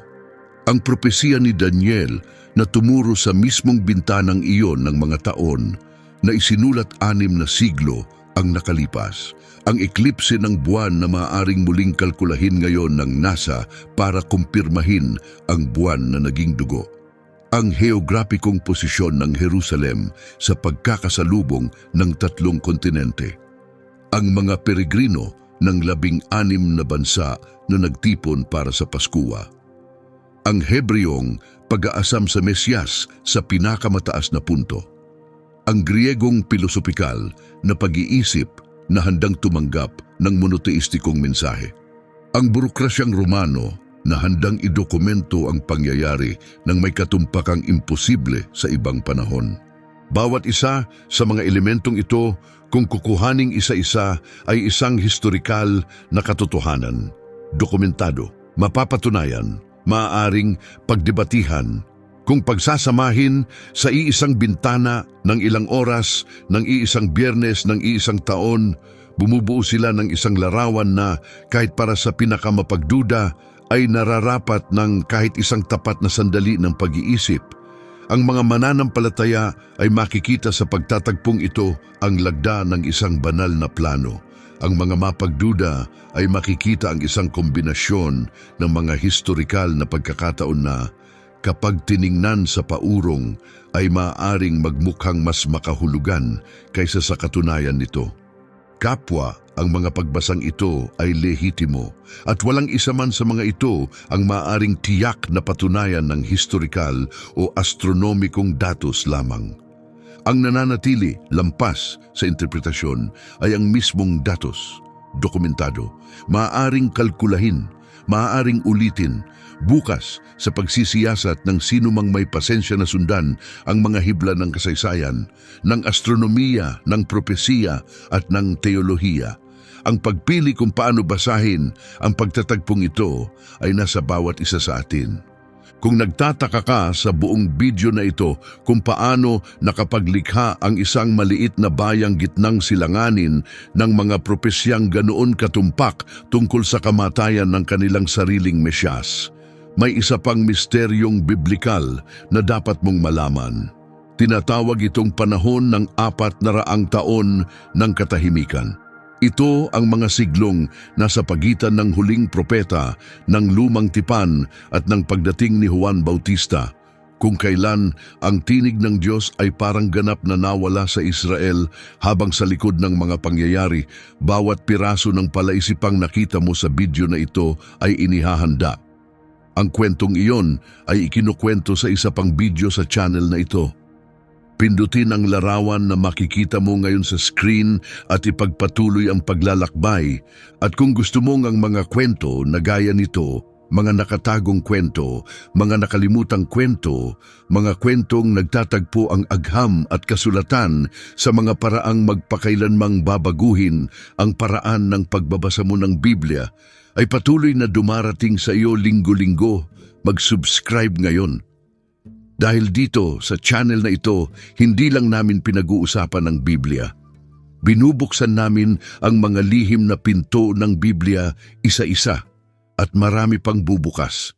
Ang propesiya ni Daniel na tumuro sa mismong bintanang iyon ng mga taon na isinulat 6 na siglo ang nakalipas. Ang eklipse ng buwan na maaaring muling kalkulahin ngayon ng NASA para kumpirmahin ang buwan na naging dugo. Ang heograpikong posisyon ng Jerusalem sa pagkakasalubong ng 3 kontinente. Ang mga peregrino ng 16 na bansa na nagtipon para sa Paskwa. Ang Hebreong pag-aasam sa Mesyas sa pinakamataas na punto. Ang Griegong pilosopikal na pag-iisip na handang tumanggap ng monoteistikong mensahe. Ang burokrasyang Romano na handang idokumento ang pangyayari ng may katumpakang imposible sa ibang panahon. Bawat isa sa mga elementong ito, kung kukuhaning isa-isa, ay isang historikal na katotohanan, dokumentado, mapapatunayan, maaaring pagdebatihan, kung pagsasamahin sa iisang bintana ng ilang oras, ng iisang Biyernes, ng iisang taon, bumubuo sila ng isang larawan na kahit para sa pinakamapagduda ay nararapat ng kahit isang tapat na sandali ng pag-iisip. Ang mga mananampalataya ay makikita sa pagtatagpong ito ang lagda ng isang banal na plano. Ang mga mapagduda ay makikita ang isang kombinasyon ng mga historikal na pagkakataon na kapag tiningnan sa paurong ay maaaring magmukhang mas makahulugan kaysa sa katunayan nito. Kapwa, ang mga pagbasang ito ay lehitimo at walang isa man sa mga ito ang maaaring tiyak na patunayan ng historikal o astronomikong datos lamang. Ang nananatili lampas sa interpretasyon ay ang mismong datos, dokumentado, maaaring kalkulahin, maaaring ulitin, bukas sa pagsisiyasat ng sinumang may pasensya na sundan ang mga hibla ng kasaysayan, ng astronomiya, ng propesiya at ng teolohiya. Ang pagpili kung paano basahin ang pagtatagpong ito ay nasa bawat isa sa atin. Kung nagtataka ka sa buong video na ito kung paano nakapaglikha ang isang maliit na bayang gitnang silanganin ng mga propesyang ganoon katumpak tungkol sa kamatayan ng kanilang sariling Mesyas, may isa pang misteryong biblikal na dapat mong malaman. Tinatawag itong panahon ng 400 taon ng katahimikan. Ito ang mga siglong nasa pagitan ng huling propeta, ng lumang tipan at ng pagdating ni Juan Bautista, kung kailan ang tinig ng Diyos ay parang ganap na nawala sa Israel habang sa likod ng mga pangyayari, bawat piraso ng palaisipang nakita mo sa video na ito ay inihahanda. Ang kwentong iyon ay ikinukwento sa isa pang video sa channel na ito. Pindutin ang larawan na makikita mo ngayon sa screen at ipagpatuloy ang paglalakbay. At kung gusto mong ang mga kwento na gaya nito, mga nakatagong kwento, mga nakalimutang kwento, mga kwentong nagtatagpo ang agham at kasulatan sa mga paraang magpakailanmang babaguhin ang paraan ng pagbabasa mo ng Biblia, ay patuloy na dumarating sa iyo linggo-linggo. Mag-subscribe ngayon. Dahil dito, sa channel na ito, hindi lang namin pinag-uusapan ang Biblia. Binubuksan namin ang mga lihim na pinto ng Biblia isa-isa at marami pang bubukas.